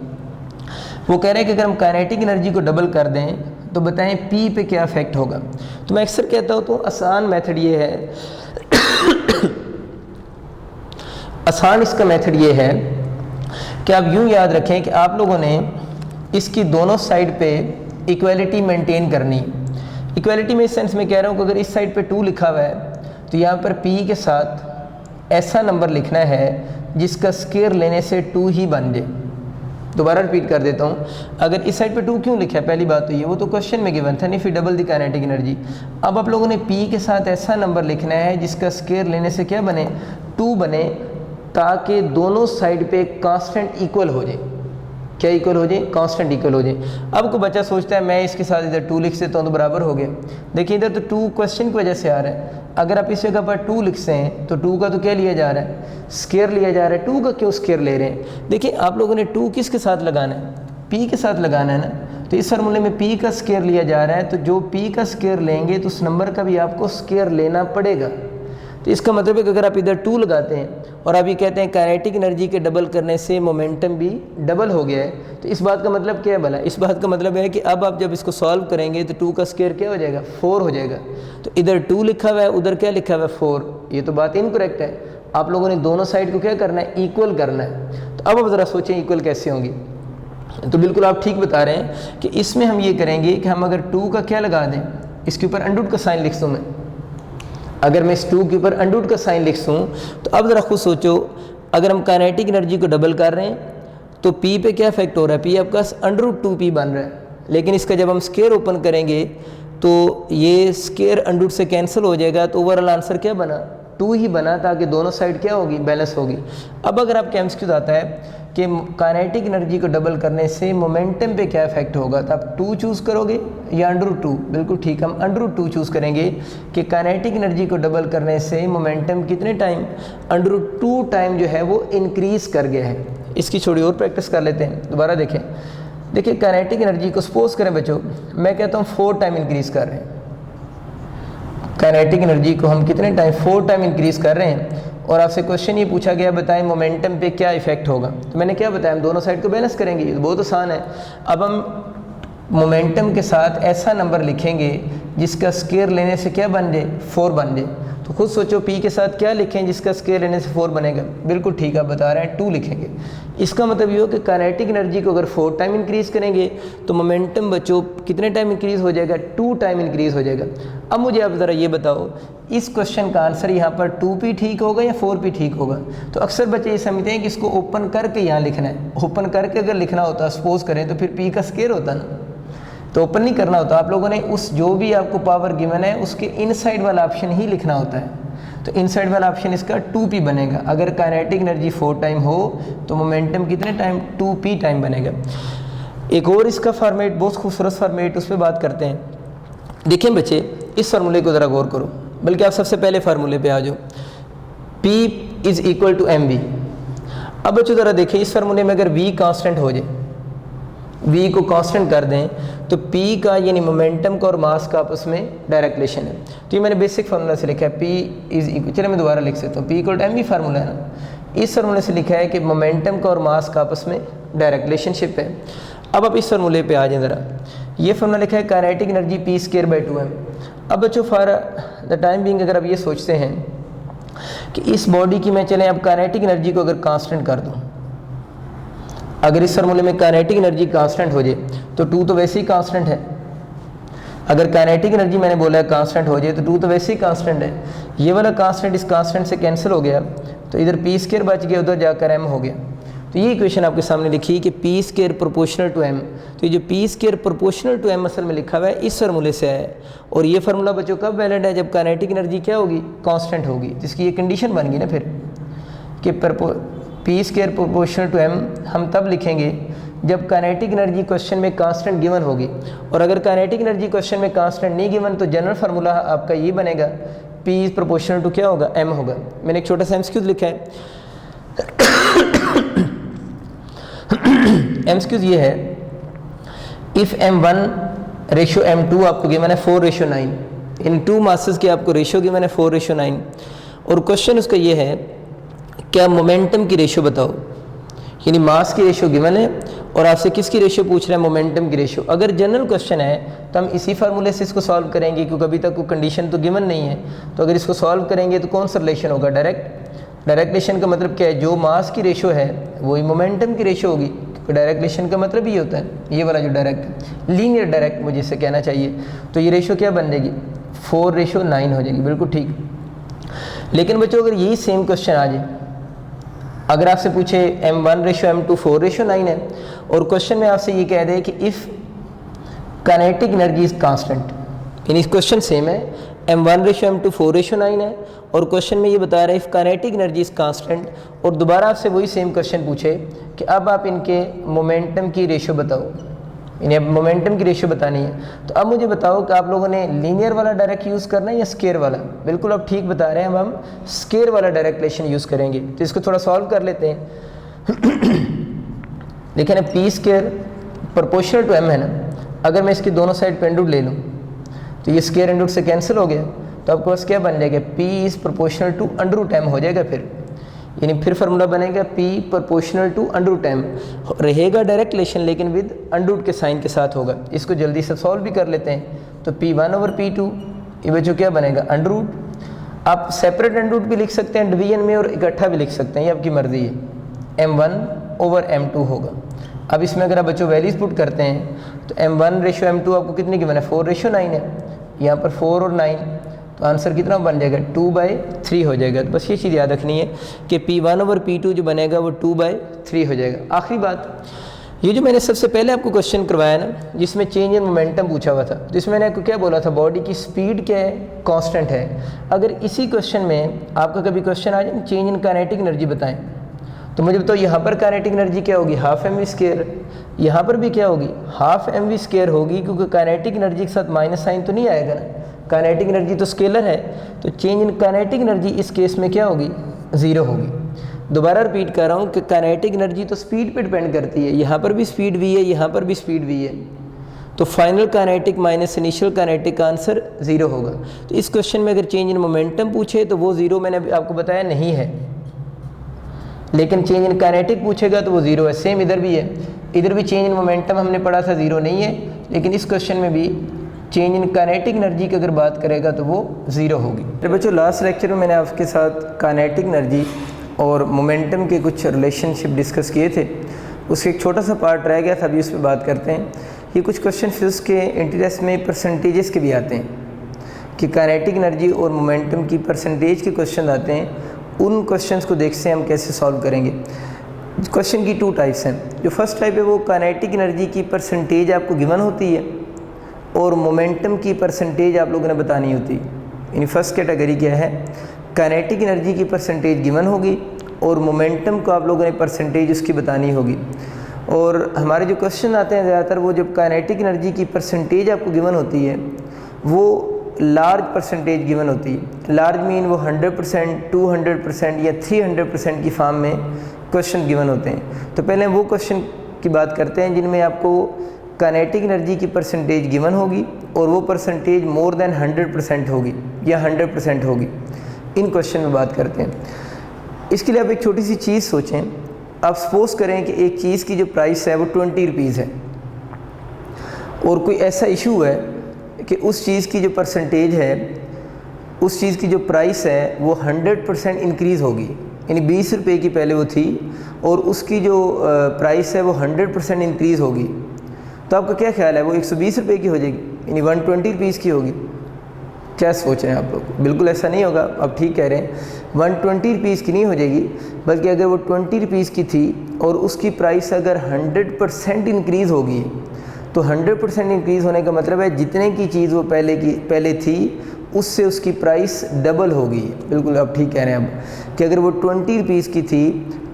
Speaker 1: वो कह रहे हैं कि अगर हम काइनेटिक एनर्जी को डबल कर दें तो बताएं पी पे क्या इफेक्ट होगा। तो मैं अक्सर कहता हूँ तो आसान मेथड ये है आसान इसका मेथड ये है कि आप यूँ याद रखें कि आप लोगों ने इसकी दोनों साइड पे इक्वलिटी मेंटेन करनी। इक्वलिटी में इस सेंस में कह रहा हूँ कि अगर इस साइड पे 2 लिखा हुआ है तो यहाँ पर p के साथ ऐसा नंबर लिखना है जिसका स्क्वायर लेने से 2 ही बन जाए। दोबारा रिपीट कर देता हूँ, अगर इस साइड पे 2 क्यों लिखा है, पहली बात तो ये, वो तो क्वेश्चन में गिवन था नहीं, फिर डबल द काइनेटिक एनर्जी। अब आप लोगों ने p के साथ ऐसा नंबर लिखना है जिसका स्क्वायर लेने से क्या बने, 2 बने, ताकि दोनों साइड पे कांस्टेंट इक्वल हो जाए। क्या इक्वल हो जाए, कांस्टेंट इक्वल हो जाए। अब कोई बच्चा सोचता है मैं इसके साथ इधर 2 लिख देता हूँ तो बराबर हो गया। देखिए इधर तो 2 क्वेश्चन की वजह से आ रहा है, अगर आप इस जगह पर 2 लिखते हैं तो 2 का तो क्या लिया जा रहा है, स्क्वायर लिया जा रहा है। 2 का क्यों स्क्वायर ले रहे हैं, देखिए आप लोगों ने 2 किसके साथ लगाना है, p के साथ लगाना है ना। तो इस फार्मूले में p का स्क्वायर लिया जा रहा है, तो जो p का स्क्वायर लेंगे तो उस नंबर का भी आपको स्क्वायर लेना पड़ेगा। तो इसका मतलब है कि अगर आप इधर 2 लगाते हैं और आप ये कहते हैं काइनेटिक एनर्जी के डबल करने से मोमेंटम भी डबल हो गया है, तो इस बात का मतलब क्या है भला? इस बात का मतलब है कि अब आप जब इसको सॉल्व करेंगे तो 2 का स्क्वायर क्या हो जाएगा? 4 हो जाएगा। तो इधर 2 लिखा हुआ है, उधर क्या लिखा हुआ है? 4। ये तो बात इनकरेक्ट है। आप लोगों ने दोनों साइड को क्या करना है? इक्वल करना है। तो अब आप ज़रा सोचें इक्वल कैसे होंगी। तो बिल्कुल आप ठीक बता रहे हैं कि इसमें हम ये करेंगे कि हम अगर 2 का क्या लगा दें, इसके ऊपर अंडर रूट का साइन लिख दूँ मैं। अगर मैं इस 2 के ऊपर अंडर रूट का साइन लिख दूँ तो अब ज़रा खुद सोचो, अगर हम काइनेटिक एनर्जी को डबल कर रहे हैं तो P पे क्या इफेक्ट हो रहा है? P आपका अंडर रूट 2P बन रहा है। लेकिन इसका जब हम स्क्वायर ओपन करेंगे तो ये स्क्वायर अंडर रूट से कैंसिल हो जाएगा, तो ओवरऑल आंसर क्या बना? 2 ही बना, ताकि दोनों साइड क्या होगी? बैलेंस होगी। अब अगर आपके एमसीक्यू आता है कि काइनेटिक एनर्जी को डबल करने से मोमेंटम पे क्या इफेक्ट होगा, तो आप 2 चूज़ करोगे या अंडर रूट 2? बिल्कुल ठीक, हम अंडर रूट 2 चूज़ करेंगे कि काइनेटिक एनर्जी को डबल करने से मोमेंटम कितने टाइम? अंडर रूट 2 टाइम जो है वो इंक्रीज़ कर गया है। इसकी थोड़ी और प्रैक्टिस कर लेते हैं। दोबारा देखें, देखिए काइनेटिक एनर्जी को सपोज करें बच्चों, मैं कहता हूँ 4 टाइम इंक्रीज़ कर रहे हैं। काइनेटिक एनर्जी को हम कितने टाइम? 4 टाइम इंक्रीज़ कर रहे हैं। और आपसे क्वेश्चन ये पूछा गया, बताएं मोमेंटम पे क्या इफेक्ट होगा। तो मैंने क्या बताया? हम दोनों साइड को बैलेंस करेंगे। ये तो बहुत आसान है। अब हम मोमेंटम के साथ ऐसा नंबर लिखेंगे जिसका स्क्वायर लेने से क्या बन जाए? 4 बन जाए। तो खुद सोचो P के साथ क्या लिखें जिसका स्क्वायर लेने से 4 बनेगा? बिल्कुल ठीक, आप बता रहे हैं 2 लिखेंगे। इसका मतलब ये हो कि काइनेटिक एनर्जी को अगर 4 टाइम इंक्रीज़ करेंगे तो मोमेंटम बच्चों कितने टाइम इंक्रीज़ हो जाएगा? 2 टाइम इंक्रीज़ हो जाएगा। अब मुझे आप ज़रा ये बताओ, इस क्वेश्चन का आंसर यहाँ पर 2P ठीक होगा या 4P ठीक होगा? तो अक्सर बच्चे ये समझते हैं कि इसको ओपन करके यहाँ लिखना है। ओपन करके अगर लिखना होता सपोज करें तो फिर P का स्क्वायर होता ना, तो ओपन नहीं करना होता। आप लोगों ने उस जो भी आपको पावर गिवन है उसके इनसाइड वाला ऑप्शन ही लिखना होता है। तो इनसाइड वाला ऑप्शन इसका 2P बनेगा। अगर काइनेटिक एनर्जी 4 टाइम हो तो मोमेंटम कितने टाइम? 2P टाइम बनेगा। एक और इसका फॉर्मेट, बहुत खूबसूरत फॉर्मेट, उस पर बात करते हैं। देखें बच्चे, इस फार्मूले को ज़रा गौर करो, बल्कि आप सबसे पहले फार्मूले पे आ जाओ। P is equal to mv। अब बच्चों ज़रा देखें, इस फार्मूले में अगर v कांस्टेंट हो जाए, v को कांस्टेंट कर दें, तो P का यानी मोमेंटम का और मास का आपस में डायरेक्ट रिलेशन है। तो ये मैंने बेसिक फार्मूला से लिखा है, P इज़ इक्वल, चलिए मैं दोबारा लिख सकता हूँ, P equal to mv formula है ना। इस फार्मूले से लिखा है कि मोमेंटम का और मास का आपस में डायरेक्ट रिलेशनशिप है। अब आप इस फार्मूले पे आ जाए ज़रा। ये फार्मूला लिखा है kinetic energy P square by 2m। अब बच्चों फॉर द टाइम बिंग अगर आप ये सोचते हैं कि इस बॉडी की मैं चलें अब काइनेटिक एनर्जी को अगर कांस्टेंट कर दूं, अगर इस फार्मूले में काइनेटिक एनर्जी कांस्टेंट हो जाए तो 2 तो वैसे ही कांस्टेंट है। अगर काइनेटिक एनर्जी मैंने बोला है कांस्टेंट हो जाए तो 2 तो वैसे ही कांस्टेंट है। ये वाला कांस्टेंट इस कांस्टेंट से कैंसिल हो गया, तो इधर P स्क्वायर बच गया, उधर जाकर m हो गया। तो ये इक्वेशन आपके सामने लिखी कि P square proportional to m। तो ये जो P square proportional to m असल में लिखा हुआ है इस फार्मूले से है। और ये फार्मूला बच्चों कब वैलिड है? जब काइनेटिक एनर्जी क्या होगी? कांस्टेंट होगी। जिसकी ये कंडीशन बन गई ना फिर कि P square proportional to m हम तब लिखेंगे जब काइनेटिक एनर्जी क्वेश्चन में कांस्टेंट गिवन होगी। और अगर काइनेटिक एनर्जी क्वेश्चन में कांस्टेंट नहीं गिवन तो जनरल फार्मूला आपका ये बनेगा, P प्रोपोर्शनल टू क्या होगा? m होगा। मैंने एक छोटा सा एमसीक्यू लिखा है। एमसीक्यूज ये है, इफ़ m1 रेशो m2 आपको गिवन है 4:9, इन 2 मासेस के आपको रेशो गिवन है 4:9। और क्वेश्चन उसका ये है क्या मोमेंटम की रेशो बताओ, यानी मास की रेशो गिवन है और आपसे किसकी रेशो पूछ रहा है? मोमेंटम की रेशो। अगर जनरल क्वेश्चन है तो हम इसी फार्मूले से इसको सॉल्व करेंगे, क्योंकि अभी तक कोई कंडीशन तो गिवन नहीं है। तो अगर इसको सॉल्व करेंगे तो कौन सा रिलेशन होगा? डायरेक्ट रिलेशन का मतलब क्या है? जो मास की रेशो है वही मोमेंटम की रेशो होगी। डायरेक्ट रिलेशन का मतलब ये होता है, ये वाला जो डायरेक्ट, लीनियर डायरेक्ट मुझे इसे कहना चाहिए। तो ये रेशो क्या बन जाएगी? 4:9 हो जाएगी। बिल्कुल ठीक। लेकिन बच्चों अगर यही सेम क्वेश्चन आ जाए, अगर आपसे पूछे m1:m2 4:9 है और क्वेश्चन में आपसे ये कह दे कि if kinetic energy is constant, यानी क्वेश्चन सेम है, m1:m2 4:9 है और क्वेश्चन में ये बता रहे हैं if kinetic energy is constant, और दोबारा आपसे वही सेम क्वेश्चन पूछे कि अब आप इनके मोमेंटम की रेशो बताओ, इन्हें अब मोमेंटम की रेशो बतानी है। तो अब मुझे बताओ कि आप लोगों ने लीनियर वाला डायरेक्ट यूज़ करना है या स्केयर वाला? बिल्कुल आप ठीक बता रहे हैं, अब हम स्केयर वाला डायरेक्ट रिलेशन यूज़ करेंगे। तो इसको थोड़ा सॉल्व कर लेते हैं। देखिए ना, P square proportional to m है ना। अगर मैं इसकी दोनों साइड पे अंडर रूट ले लूँ तो ये स्केयर अंडर रूट से कैंसिल हो गया। तो तो आपके पास क्या बन जाएगा, P is proportional to under root m हो जाएगा फिर, यानी फिर फार्मूला बनेगा P proportional to under root m, रहेगा डायरेक्ट रिलेशन लेकिन विद अंडर रूट के साइन के साथ होगा। इसको जल्दी से सॉल्व भी कर लेते हैं, तो P1/P2 ये बच्चों क्या बनेगा, अंडर रूट। आप सेपरेट अंडर रूट भी लिख सकते हैं डिवीजन में और इकट्ठा भी लिख सकते हैं, ये आपकी मर्ज़ी है, m1/m2 होगा। अब इसमें अगर आप बच्चों वैल्यूज पुट करते हैं तो m1/m2 आपको कितने गिवन है, 4:9 है, यहाँ पर 4 और 9, तो आंसर कितना बन जाएगा, 2/3 हो जाएगा। तो बस ये चीज़ याद रखनी है कि P1/P2 जो बनेगा वो 2/3 हो जाएगा। आखिरी बात, ये जो मैंने सबसे पहले आपको क्वेश्चन करवाया ना, जिसमें चेंज इन मोमेंटम पूछा हुआ था, तो इसमें मैंने आपको क्या बोला था, बॉडी की स्पीड क्या है, कांस्टेंट है। अगर इसी क्वेश्चन में आपका कभी क्वेश्चन आ जाए चेंज इन काइनेटिक एनर्जी बताएं, तो मुझे बताओ यहाँ पर काइनेटिक एनर्जी क्या होगी, हाफ mv², यहाँ पर भी क्या होगी, हाफ mv² होगी, क्योंकि काइनेटिक एनर्जी के साथ माइनस साइन तो नहीं आएगा ना, काइनेटिक एनर्जी तो स्केलर है, तो चेंज इन काइनेटिक एनर्जी इस केस में क्या होगी, 0 होगी। दोबारा रिपीट कर रहा हूँ कि काइनेटिक एनर्जी तो स्पीड पे डिपेंड करती है, यहाँ पर भी स्पीड v है, यहाँ पर भी स्पीड v है, तो final kinetic minus initial kinetic का आंसर 0 होगा। तो इस क्वेश्चन में अगर चेंज इन मोमेंटम पूछे तो वो 0 मैंने अभी आपको बताया नहीं है, लेकिन चेंज इन काइनेटिक पूछेगा तो वो 0 है। सेम इधर भी है, इधर भी चेंज इन मोमेंटम हमने पढ़ा था 0 नहीं है, लेकिन इस क्वेश्चन में भी चेंज इन काइनेटिक एनर्जी की अगर बात करेगा तो वो 0 होगी। तो बच्चों लास्ट लेक्चर में मैंने आपके साथ काइनेटिक एनर्जी और मोमेंटम के कुछ रिलेशनशिप डिस्कस किए थे, उससे एक छोटा सा पार्ट रह गया था, अभी उस पर बात करते हैं। ये कुछ क्वेश्चन फिजिक्स के इंटरेस्ट में परसेंटेजेस के भी आते हैं कि काइनेटिक एनर्जी और मोमेंटम की परसेंटेज के क्वेश्चन आते हैं, उन क्वेश्चंस को देखते हैं हम कैसे सॉल्व करेंगे। क्वेश्चन की 2 टाइप्स हैं। जो फर्स्ट टाइप है वो काइनेटिक एनर्जी की परसेंटेज आपको गिवन होती है और मोमेंटम की परसेंटेज आप लोगों ने बतानी होती है। यानी फर्स्ट कैटेगरी क्या है, काइनेटिक एनर्जी की परसेंटेज गिवन होगी और मोमेंटम को आप लोगों ने परसेंटेज उसकी बतानी होगी। और हमारे जो क्वेश्चन आते हैं ज़्यादातर वो जब काइनेटिक एनर्जी की परसेंटेज आपको गिवन होती है वो लार्ज परसेंटेज गिवन होती है। लार्ज मीन वो 100%, 200% या 300% की फॉर्म में क्वेश्चन गिवन होते हैं। तो पहले वो क्वेश्चन की बात करते हैं जिनमें आपको काइनेटिक एनर्जी की परसेंटेज गिवन होगी और वो परसेंटेज मोर देन 100% होगी या 100% होगी। इन क्वेश्चन में बात करते हैं। इसके लिए आप एक छोटी सी चीज़ सोचें। आप सपोज करें कि एक चीज़ की जो प्राइस है वो 20 रुपीज़ है और कोई ऐसा इशू है कि उस चीज़ की जो परसेंटेज है, उस चीज़ की जो प्राइस है वो 100% इंक्रीज़ होगी। यानी 20 रुपये की पहले वो थी और उसकी जो प्राइस है वो 100% इंक्रीज़ होगी। तो आपका क्या ख्याल है, वो 120 रुपये की हो जाएगी, यानी 120 रुपीज़ की होगी? क्या सोच रहे हैं आप लोग? बिल्कुल ऐसा नहीं होगा, आप ठीक कह रहे हैं। 120 रुपीज़ की नहीं हो जाएगी, बल्कि अगर वो 20 रुपीज़ की थी और उसकी प्राइस अगर 100% इंक्रीज़ होगी, तो 100% इंक्रीज़ होने का मतलब है जितने की चीज़ वो पहले थी उससे उसकी प्राइस डबल होगी। बिल्कुल आप ठीक कह रहे हैं अब कि अगर वो 20 रुपीज़ की थी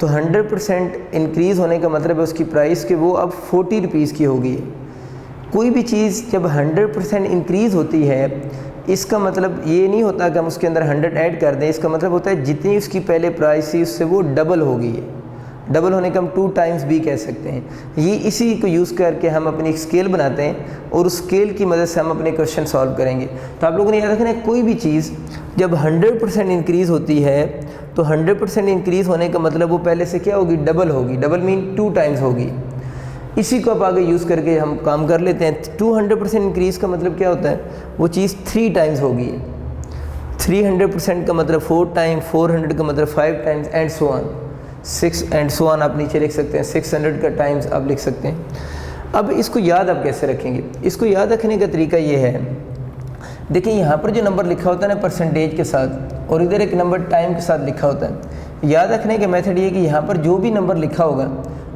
Speaker 1: तो 100% इंक्रीज़ होने का मतलब है उसकी प्राइस कि वो अब 40 रुपीज़ की होगी। कोई भी चीज़ जब 100% इंक्रीज़ होती है, इसका मतलब ये नहीं होता कि हम उसके अंदर 100 ऐड कर दें, इसका मतलब होता है जितनी उसकी पहले प्राइस थी उससे वो डबल होगी। डबल होने का हम 2 टाइम्स भी कह सकते हैं। ये इसी को यूज़ करके हम अपनी एक स्केल बनाते हैं और उस स्केल की मदद से हम अपने क्वेश्चन सॉल्व करेंगे। तो आप लोगों ने याद रखना है, कोई भी चीज़ जब 100% इंक्रीज़ होती है तो 100% इंक्रीज़ होने का मतलब वो पहले से क्या होगी, डबल होगी। डबल मीन 2 टाइम्स होगी। इसी को आप आगे यूज़ करके हम काम कर लेते हैं। 200% इंक्रीज़ का मतलब क्या होता है, वो चीज़ 3 टाइम्स होगी। 300% का मतलब 4 टाइम, 400 का मतलब 5 times and so on, 6 and so on आप नीचे लिख सकते हैं। 600 का टाइम्स आप लिख सकते हैं। अब इसको याद आप कैसे रखेंगे? इसको याद रखने का तरीका ये है, देखिए यहाँ पर जो नंबर लिखा होता है ना परसेंटेज के साथ, और इधर एक नंबर टाइम के साथ लिखा होता है। याद रखने का मेथड ये कि यहाँ पर जो भी नंबर लिखा होगा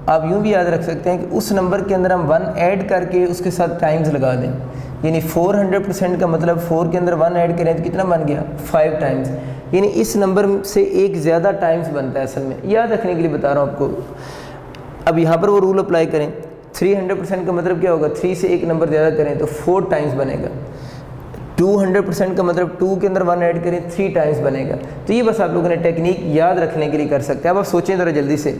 Speaker 1: आप यूँ भी याद रख सकते हैं कि उस नंबर के अंदर हम 1 ऐड करके उसके साथ टाइम्स लगा दें। यानी 400% का मतलब 4 के अंदर 1 ऐड करें तो कितना बन गया, 5 टाइम्स। यानी इस नंबर से एक ज़्यादा टाइम्स बनता है असल में। याद रखने के लिए बता रहा हूँ आपको। अब यहाँ पर वो रूल अप्लाई करें, 300% का मतलब क्या होगा, 3 से एक नंबर ज़्यादा करें तो 4 टाइम्स बनेगा। 200% का मतलब 2 के अंदर 1 ऐड करें 3 टाइम्स बनेगा। तो ये बस आप लोगों ने टेक्निक याद रखने के लिए कर सकते हैं। अब आप सोचें ज़रा जल्दी से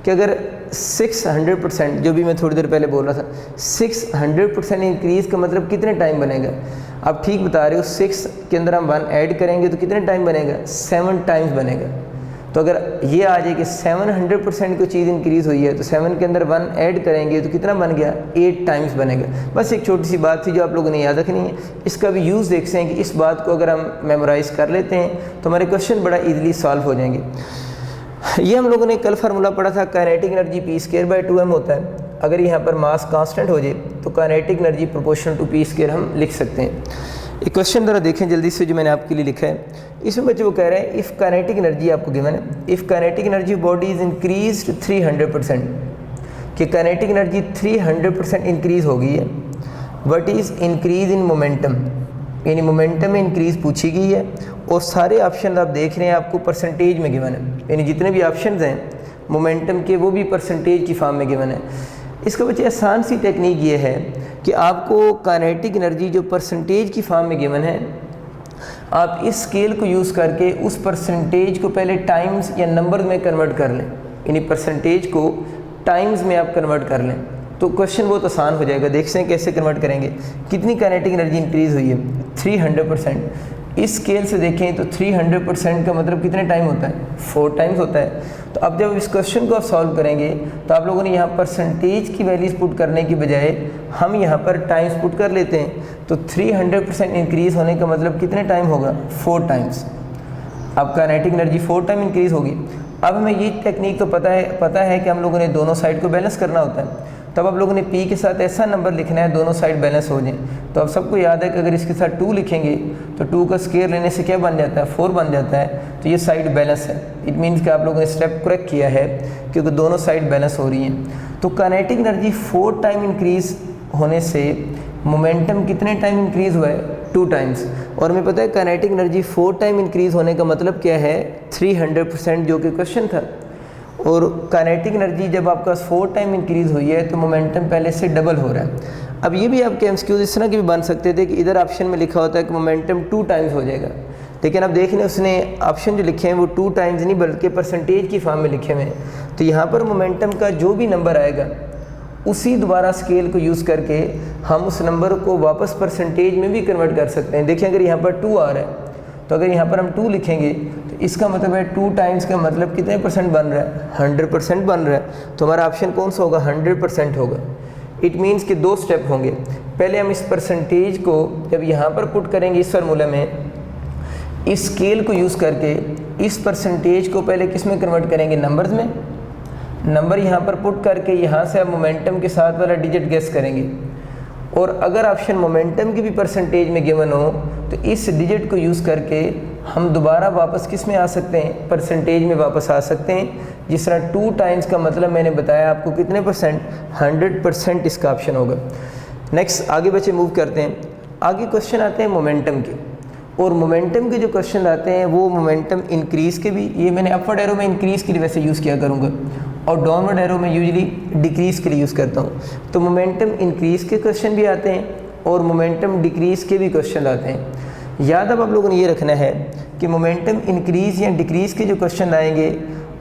Speaker 1: कि अगर 600%, जो भी मैं थोड़ी देर पहले बोल रहा था, 600% इंक्रीज़ का मतलब कितने टाइम बनेगा? आप ठीक बता रहे हो, 6 के अंदर हम 1 ऐड करेंगे तो कितने टाइम बनेगा? 7 टाइम्स बनेगा। तो अगर ये आ जाए कि 700% कोई चीज़ इंक्रीज़ हुई है तो 7 के अंदर 1 ऐड करेंगे तो कितना बन गया? 8 टाइम्स बनेगा। बस एक छोटी सी बात थी जो आप लोगों ने याद रखनी है। इसका भी यूज़ देखते हैं कि इस बात को अगर हम मेमोराइज़ कर लेते हैं तो हमारे क्वेश्चन बड़ा ईजिली सॉल्व हो जाएंगे। ये हम लोगों ने कल फार्मूला पढ़ा था, काइनेटिक एनर्जी P²/2m होता है। अगर यहाँ पर मास कांस्टेंट हो जाए तो kinetic energy proportional to P² हम लिख सकते हैं। एक क्वेश्चन ज़रा देखें जल्दी से जो मैंने आपके लिए लिखा है। इसमें बच्चे वो कह रहे हैं इफ़ काइनेटिक एनर्जी आपको गिवन है, if kinetic energy body is increased 300%, कि काइनेटिक एनर्जी 300% इंक्रीज़ हो गई है। What is increase in momentum, यानी मोमेंटम में इंक्रीज़ पूछी गई है और सारे ऑप्शन आप देख रहे हैं आपको परसेंटेज में गिवन है, यानी जितने भी ऑप्शन हैं मोमेंटम के वो भी परसेंटेज की फॉर्म में गिवन है। इसका बच्चे आसान सी टेक्निक ये है कि आपको काइनेटिक एनर्जी जो परसेंटेज की फॉर्म में गिवन है, आप इस स्केल को यूज़ करके उस परसेंटेज को पहले टाइम्स या नंबर में कन्वर्ट कर लें, यानी परसेंटेज को टाइम्स में आप कन्वर्ट कर लें तो क्वेश्चन बहुत आसान हो जाएगा। देखते हैं कैसे कन्वर्ट करेंगे। कितनी काइनेटिक एनर्जी इंक्रीज़ हुई है? 300%। इस स्केल से देखें तो 300% का मतलब कितने टाइम होता है? 4 टाइम्स होता है। तो अब जब इस क्वेश्चन को आप सॉल्व करेंगे तो आप लोगों ने यहाँ परसेंटेज की वैल्यूज़ पुट करने की बजाय हम यहाँ पर टाइम्स पुट कर लेते हैं। तो 300% इंक्रीज़ होने का मतलब कितने टाइम होगा? 4 टाइम्स। अब काइनेटिक एनर्जी 4 टाइम इंक्रीज़ होगी। अब हमें ये टेक्निक तो पता है कि हम लोगों ने दोनों साइड को बैलेंस करना होता है। तब आप लोगों ने P के साथ ऐसा नंबर लिखना है दोनों साइड बैलेंस हो जाए। तो अब सबको याद है कि अगर इसके साथ 2 लिखेंगे तो 2 का स्क्वायर लेने से क्या बन जाता है? 4 बन जाता है। तो ये साइड बैलेंस है। इट मीन्स कि आप लोगों ने स्टेप करेक्ट किया है क्योंकि दोनों साइड बैलेंस हो रही हैं। तो काइनेटिक एनर्जी 4 टाइम इंक्रीज़ होने से मोमेंटम कितने टाइम इंक्रीज़ हुआ है? 2 टाइम्स। और हमें पता है काइनेटिक एनर्जी 4 टाइम इंक्रीज़ होने का मतलब क्या है? 300%, जो कि क्वेश्चन था। और काइनेटिक एनर्जी जब आपका 4 टाइम इंक्रीज़ हुई है तो मोमेंटम पहले से डबल हो रहा है। अब ये भी आपके एमसीक्यूज़ इस तरह के भी बन सकते थे कि इधर ऑप्शन में लिखा होता है कि मोमेंटम 2 टाइम्स हो जाएगा, लेकिन अब देख लें उसने ऑप्शन जो लिखे हैं वो 2 टाइम्स नहीं बल्कि परसेंटेज की फॉर्म में लिखे हुए हैं। तो यहाँ पर मोमेंटम का जो भी नंबर आएगा उसी दोबारा स्केल को यूज़ करके हम उस नंबर को वापस परसेंटेज में भी कन्वर्ट कर सकते हैं। देखिए अगर यहाँ पर 2 आ रहा है तो अगर यहाँ पर हम 2 लिखेंगे तो इसका मतलब है 2 टाइम्स का मतलब कितने % बन रहा है? 100% बन रहा है। तो हमारा ऑप्शन कौन सा होगा? 100% होगा। इट मीन्स कि 2 स्टेप होंगे। पहले हम इस परसेंटेज को जब यहाँ पर पुट करेंगे इस फार्मूला में, इस स्केल को यूज़ करके इस परसेंटेज को पहले किस में कन्वर्ट करेंगे? नंबर्स में। नंबर यहाँ पर पुट करके यहाँ से आप मोमेंटम के साथ वाला डिजिट गेस करेंगे। और अगर ऑप्शन मोमेंटम की भी परसेंटेज में गिवन हो तो इस डिजिट को यूज़ करके हम दोबारा वापस किस में आ सकते हैं? परसेंटेज में वापस आ सकते हैं। जिस तरह 2 टाइम्स का मतलब मैंने बताया आपको कितने %? 100% इसका ऑप्शन होगा। नेक्स्ट आगे बच्चे मूव करते हैं। आगे क्वेश्चन आते हैं मोमेंटम के, और मोमेंटम के जो क्वेश्चन आते हैं वो मोमेंटम इंक्रीज़ के भी, ये मैंने अपवर्ड एरो में इंक्रीज़ के लिए वैसे यूज़ किया करूँगा और डाउनवर्ड एरो में यूजुअली डिक्रीज़ के लिए यूज़ करता हूँ। तो मोमेंटम इंक्रीज़ के क्वेश्चन भी आते हैं और मोमेंटम डिक्रीज़ के भी क्वेश्चन आते हैं। याद अब आप लोगों ने ये रखना है कि मोमेंटम इंक्रीज़ या डिक्रीज़ के जो क्वेश्चन आएंगे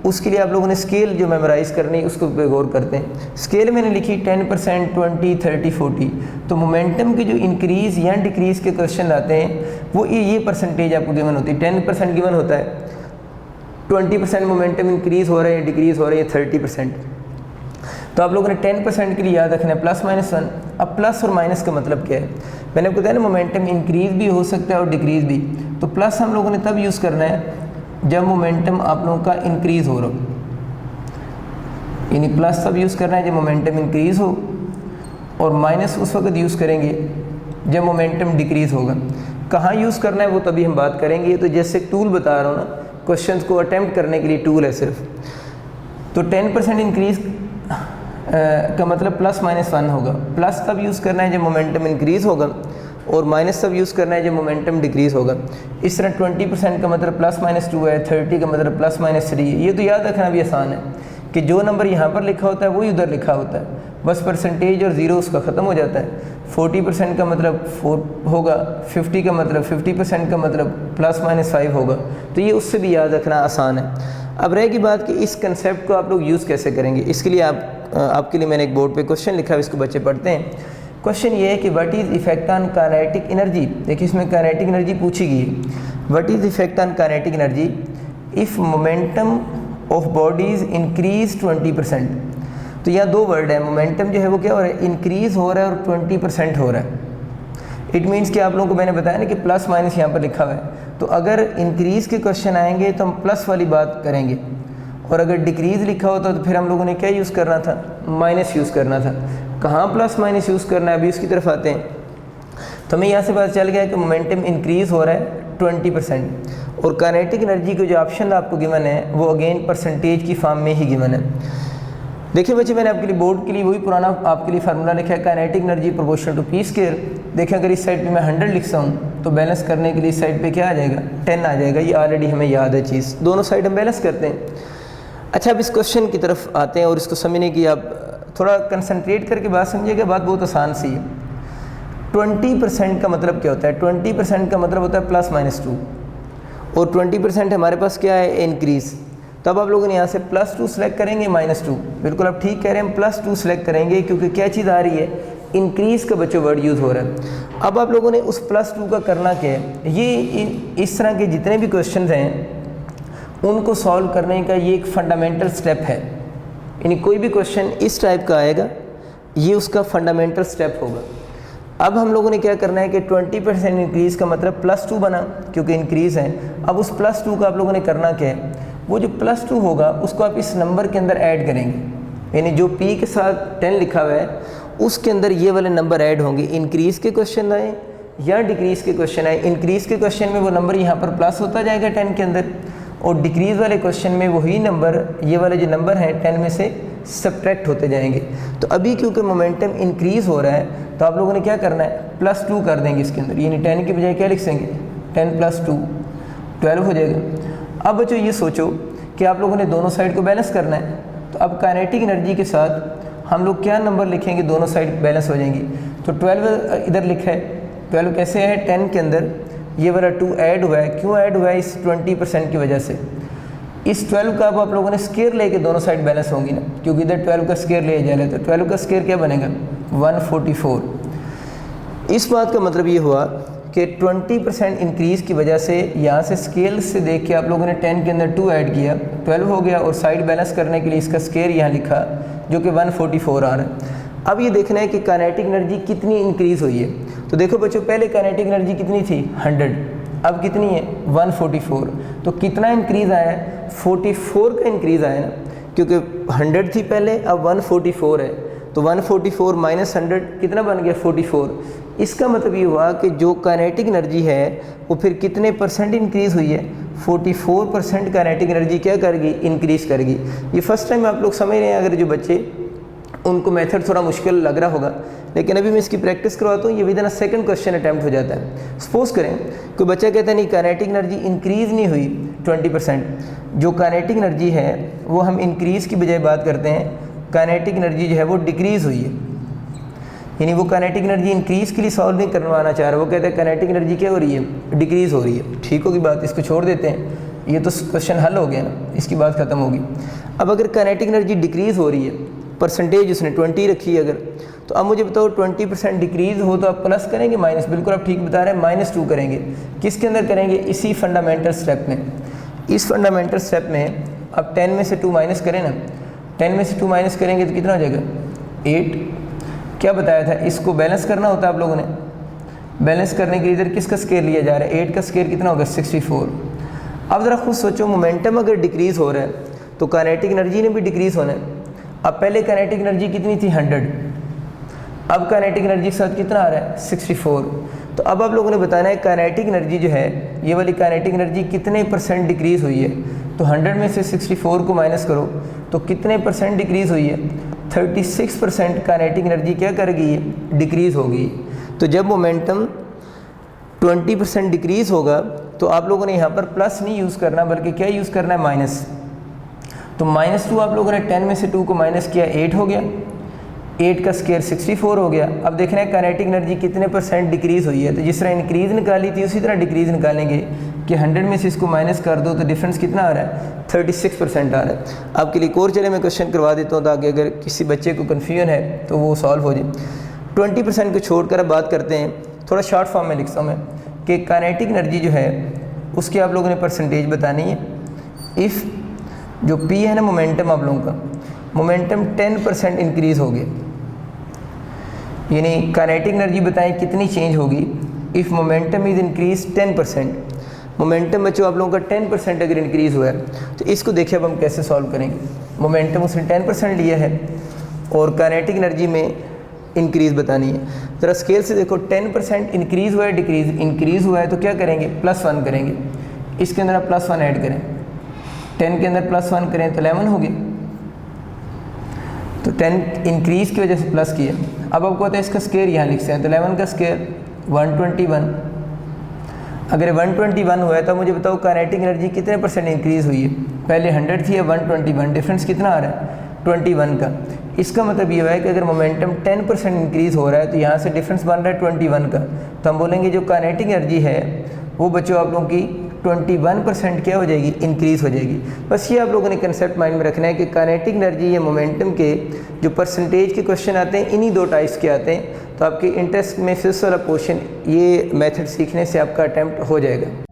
Speaker 1: उसके लिए आप लोगों ने स्केल जो मेमोराइज़ करनी उसको पे गौर करते हैं। स्केल मैंने लिखी 10%, 20, 30, 40। तो मोमेंटम के जो इंक्रीज़ या डिक्रीज़ के क्वेश्चन आते हैं वो ये परसेंटेज आपको गिवन होती है। 10% गिवन होता है, 20% मोमेंटम इंक्रीज़ हो रहा है, डिक्रीज़ हो रही है 30%। तो आप लोगों ने 10% के लिए याद रखना है +-1। अब प्लस और माइनस का मतलब क्या है? मैंने आपको बताया ना मोमेंटम इंक्रीज़ भी हो सकता है और डिक्रीज़ भी। तो प्लस हम लोगों ने तब यूज़ करना है जब मोमेंटम आप लोगों का इंक्रीज़ हो रहा हो, यानी प्लस तब यूज़ करना है जब मोमेंटम इंक्रीज़ हो, और माइनस उस वक्त यूज़ करेंगे जब मोमेंटम डिक्रीज़ होगा। कहाँ यूज़ करना है वो तभी हम बात करेंगे। तो जैसे टूल बता रहा हूँ ना, क्वेश्चंस को अटेम्प्ट करने के लिए टूल है सिर्फ। तो 10% इंक्रीज़ का मतलब +-1 होगा। प्लस तब यूज़ करना है जब मोमेंटम इंक्रीज़ होगा और माइनस तब यूज़ करना है जब मोमेंटम डिक्रीज़ होगा। इस तरह 20% का मतलब +-2 है, 30 का मतलब +-3 है। ये तो याद रखना भी आसान है कि जो नंबर यहाँ पर लिखा होता है वही उधर लिखा होता है। बस परसेंटेज और ज़ीरो उसका ख़त्म हो जाता है। 40% का मतलब 4 होगा, 50 का मतलब 50% का मतलब ±5 होगा। तो ये उससे भी याद रखना आसान है। अब रहेगी बात कि इस कंसेप्ट को आप लोग यूज़ कैसे करेंगे। इसके लिए आपके लिए मैंने एक बोर्ड पे क्वेश्चन लिखा है, इसको बच्चे पढ़ते हैं। क्वेश्चन ये है कि what is effect on kinetic energy. देखिए इसमें काइनेटिक एनर्जी पूछी गई है। What is effect on kinetic energy if momentum of bodies increase 20%। तो यहाँ दो वर्ड है, मोमेंटम जो है वो क्या हो रहा है, इंक्रीज़ हो रहा है और 20% हो रहा है। इट मीन्स कि आप लोगों को मैंने बताया ना कि प्लस माइनस यहाँ पर लिखा हुआ है। तो अगर इंक्रीज़ के क्वेश्चन आएंगे तो हम प्लस वाली बात करेंगे, और अगर डिक्रीज़ लिखा होता तो फिर हम लोगों ने क्या यूज़ करना था, माइनस यूज़ करना था। कहाँ प्लस माइनस यूज़ करना है, अभी उसकी तरफ आते हैं। तो हमें यहाँ से पता चल गया कि मोमेंटम इंक्रीज़ हो रहा है 20%, और काइनेटिक एनर्जी के जो ऑप्शन आपको गिवन है वो अगेन परसेंटेज की फॉर्म में ही गिवन है। देखिए बच्चे मैंने आपके लिए बोर्ड के लिए वही पुराना आपके लिए फार्मूला लिखा है, kinetic energy proportional to P square. देखिए अगर इस साइड पे मैं 100 लिखता हूँ तो बैलेंस करने के लिए इस साइड पे क्या आ जाएगा, 10 आ जाएगा। ये ऑलरेडी हमें याद है चीज़, दोनों साइड हम बैलेंस करते हैं। अच्छा अब इस क्वेश्चन की तरफ आते हैं, और इसको समझने की आप थोड़ा कंसनट्रेट करके बात समझिएगा। बात बहुत आसान सी है। 20% का मतलब क्या होता है, 20% का मतलब होता है +-2, और 20% हमारे पास क्या है, इंक्रीज़। तब आप लोगों ने यहाँ से +2 सेलेक्ट करेंगे, -2। बिल्कुल आप ठीक कह रहे हैं, हम +2 सेलेक्ट करेंगे क्योंकि क्या चीज़ आ रही है, इंक्रीज़ का बच्चों वर्ड यूज़ हो रहा है। अब आप लोगों ने उस +2 का करना क्या है, ये इस तरह के जितने भी क्वेश्चन हैं उनको सॉल्व करने का ये एक फंडामेंटल स्टेप है। यानी कोई भी क्वेश्चन इस टाइप का आएगा, ये उसका फंडामेंटल स्टेप होगा। अब हम लोगों ने क्या करना है कि 20% इंक्रीज़ का मतलब +2 बना क्योंकि इंक्रीज़ है। अब उस +2 का आप लोगों ने करना क्या है, वो जो +2 होगा उसको आप इस नंबर के अंदर ऐड करेंगे। यानी जो p के साथ 10 लिखा हुआ है उसके अंदर ये वाले नंबर ऐड होंगे। इंक्रीज़ के क्वेश्चन आए या डिक्रीज़ के क्वेश्चन आए, इंक्रीज़ के क्वेश्चन में वो नंबर यहाँ पर प्लस होता जाएगा 10 के अंदर, और डिक्रीज़ वाले क्वेश्चन में वही नंबर, ये वाले जो नंबर हैं 10 में से सब्ट्रैक्ट होते जाएंगे। तो अभी क्योंकि मोमेंटम इंक्रीज़ हो रहा है तो आप लोगों ने क्या करना है, +2 कर देंगे इसके अंदर। यानी 10 की बजाय क्या लिख देंगे, 10 + 2 12 हो जाएगा। अब बच्चों ये सोचो कि आप लोगों ने दोनों साइड को बैलेंस करना है, तो अब काइनेटिक एनर्जी के साथ हम लोग क्या नंबर लिखेंगे, दोनों साइड बैलेंस हो जाएंगी। तो 12 इधर लिखा है, 12 कैसे है, 10 के अंदर ये वाला 2 ऐड हुआ है। क्यों ऐड हुआ है, इस 20% की वजह से। इस 12 का अब आप लोगों ने स्क्वायर लेके दोनों साइड बैलेंस होंगी ना, क्योंकि इधर 12 का स्क्वायर ले जाए तो 12 का स्क्वायर क्या बनेगा, 144। इस बात का मतलब ये हुआ कि 20% इंक्रीज़ की वजह से यहाँ से स्केल से देख के आप लोगों ने 10 के अंदर 2 ऐड किया, 12 हो गया, और साइड बैलेंस करने के लिए इसका स्क्वायर यहाँ लिखा जो कि 144 आ रहा है। अब ये देखना है कि काइनेटिक एनर्जी कितनी इंक्रीज़ हुई है। तो देखो बच्चों, पहले काइनेटिक एनर्जी कितनी थी, 100, अब कितनी है, 144। तो कितना इंक्रीज़ आया है, 44 का इंक्रीज़ आया ना, क्योंकि 100 थी पहले, अब 144 है। तो 144 - 100 कितना बन गया, 44। इसका मतलब ये हुआ कि जो काइनेटिक एनर्जी है वो फिर कितने % इंक्रीज़ हुई है, 44% काइनेटिक एनर्जी क्या करेगी, इंक्रीज़ करेगी। ये फर्स्ट टाइम आप लोग समझ रहे हैं। अगर जो बच्चे उनको मेथड थोड़ा मुश्किल लग रहा होगा, लेकिन अभी मैं इसकी प्रैक्टिस करवाता हूँ, ये with in second question attempt हो जाता है। सपोज करें कोई बच्चा कहता है नहीं काइनेटिक एनर्जी इंक्रीज़ नहीं हुई 20%, जो काइनेटिक एनर्जी है वो हम इंक्रीज़ की बजाय बात करते हैं, काइनेटिक एनर्जी जो है वो डिक्रीज़ हुई है। यानी वो काइनेटिक एनर्जी इंक्रीज़ के लिए सॉल्व नहीं करवाना चाह रहा, वो कहते हैं काइनेटिक एनर्जी क्या हो रही है, डिक्रीज़ हो रही है। ठीक होगी बात, इसको छोड़ देते हैं, ये तो क्वेश्चन हल हो गया ना, इसकी बात ख़त्म होगी। अब अगर काइनेटिक एनर्जी डिक्रीज़ हो रही है, परसेंटेज उसने 20 रखी है अगर, तो अब मुझे बताओ 20% डिक्रीज़ हो तो आप प्लस करेंगे, माइनस, बिल्कुल आप ठीक बता रहे हैं, -2 करेंगे। किसके अंदर करेंगे, इसी फंडामेंटल स्टेप में। इस फंडामेंटल स्टेप में अब 10 में से 2 माइनस करें ना, 10 में से 2 माइनस करेंगे तो कितना हो जाएगा, 8। क्या बताया था, इसको बैलेंस करना होता है आप लोगों ने। बैलेंस करने के लिए इधर किसका स्केयर लिया जा रहा है, 8 का स्केयर कितना होगा, 64। अब ज़रा खुद सोचो, मोमेंटम अगर डिक्रीज़ हो रहा है तो काइनेटिक एनर्जी ने भी डिक्रीज़ होना है। अब पहले काइनेटिक एनर्जी कितनी थी, 100, अब काइनेटिक एनर्जी के साथ कितना आ रहा है, 64। तो अब आप लोगों ने बताना है काइनेटिक एनर्जी जो है, ये वाली काइनेटिक एनर्जी कितने % डिक्रीज़ हुई है। तो 100 में से 64 को माइनस करो तो कितने % डिक्रीज़ हुई है, 36% काइनेटिक एनर्जी क्या करेगी, डिक्रीज़ होगी। तो जब मोमेंटम 20% डिक्रीज़ होगा तो आप लोगों ने यहाँ पर प्लस नहीं यूज़ करना, बल्कि क्या यूज़ करना है, माइनस। तो -2 आप लोगों ने 10 में से 2 को माइनस किया, 8 हो गया। 8 का स्क्वायर 64 हो गया। अब देखना है काइनेटिक एनर्जी कितने % डिक्रीज़ हुई है, तो जिस तरह इंक्रीज़ निकाली थी उसी तरह डिक्रीज़ निकालेंगे कि 100 में से इसको माइनस कर दो तो डिफरेंस कितना आ रहा है, 36% आ रहा है। आपके लिए एक और चले मैं क्वेश्चन करवा देता हूँ ताकि अगर किसी बच्चे को कन्फ्यूजन है तो वो सॉल्व हो जाए। 20% को छोड़कर अब बात करते हैं, थोड़ा शॉर्ट फॉर्म में लिखता हूँ मैं कि काइनेटिक एनर्जी जो है उसकी आप लोगों ने परसेंटेज बतानी है। इफ़ जो P है ना मोमेंटम, आप लोगों का मोमेंटम 10% इंक्रीज़ हो गया, यानी काइनेटिक एनर्जी बताएं कितनी चेंज होगी if momentum is increase 10%। Momentum बच्चों आप लोगों का 10% अगर इंक्रीज़ हुआ है तो इसको देखिए अब हम कैसे सॉल्व करेंगे। मोमेंटम उसने 10% लिया है और काइनेटिक एनर्जी में इंक्रीज़ बतानी है। ज़रा स्केल से देखो 10% इंक्रीज़ हुआ है डिक्रीज़, इंक्रीज़ हुआ है तो क्या करेंगे, +1 करेंगे। इसके अंदर आप +1 ऐड करें, 10 के अंदर +1 करें तो 11 हो गया, तो 10 इंक्रीज़ की वजह से प्लस किया। अब आपको पता है इसका स्क्वायर यहाँ लिखते हैं, तो 11 का स्क्वायर 121। अगर 121 हुआ है तो मुझे बताओ काइनेटिक एनर्जी कितने % इंक्रीज़ हुई है, पहले 100 थी या 121, डिफरेंस कितना आ रहा है 21 का। इसका मतलब ये हुआ है कि अगर मोमेंटम 10% इंक्रीज़ हो रहा है तो यहाँ से डिफरेंस बन रहा है 21 का, तो हम बोलेंगे जो काइनेटिक एनर्जी है वो बच्चों आप लोगों की 21% क्या हो जाएगी, इंक्रीज़ हो जाएगी। बस ये आप लोगों ने कंसेप्ट माइंड में रखना है कि काइनेटिक एनर्जी या मोमेंटम के जो परसेंटेज के क्वेश्चन आते हैं इन्हीं 2 टाइप्स के आते हैं। तो आपके इंटरेस्ट में फिजिक्स वाला पोर्शन ये मेथड सीखने से आपका अटैम्प्ट हो जाएगा।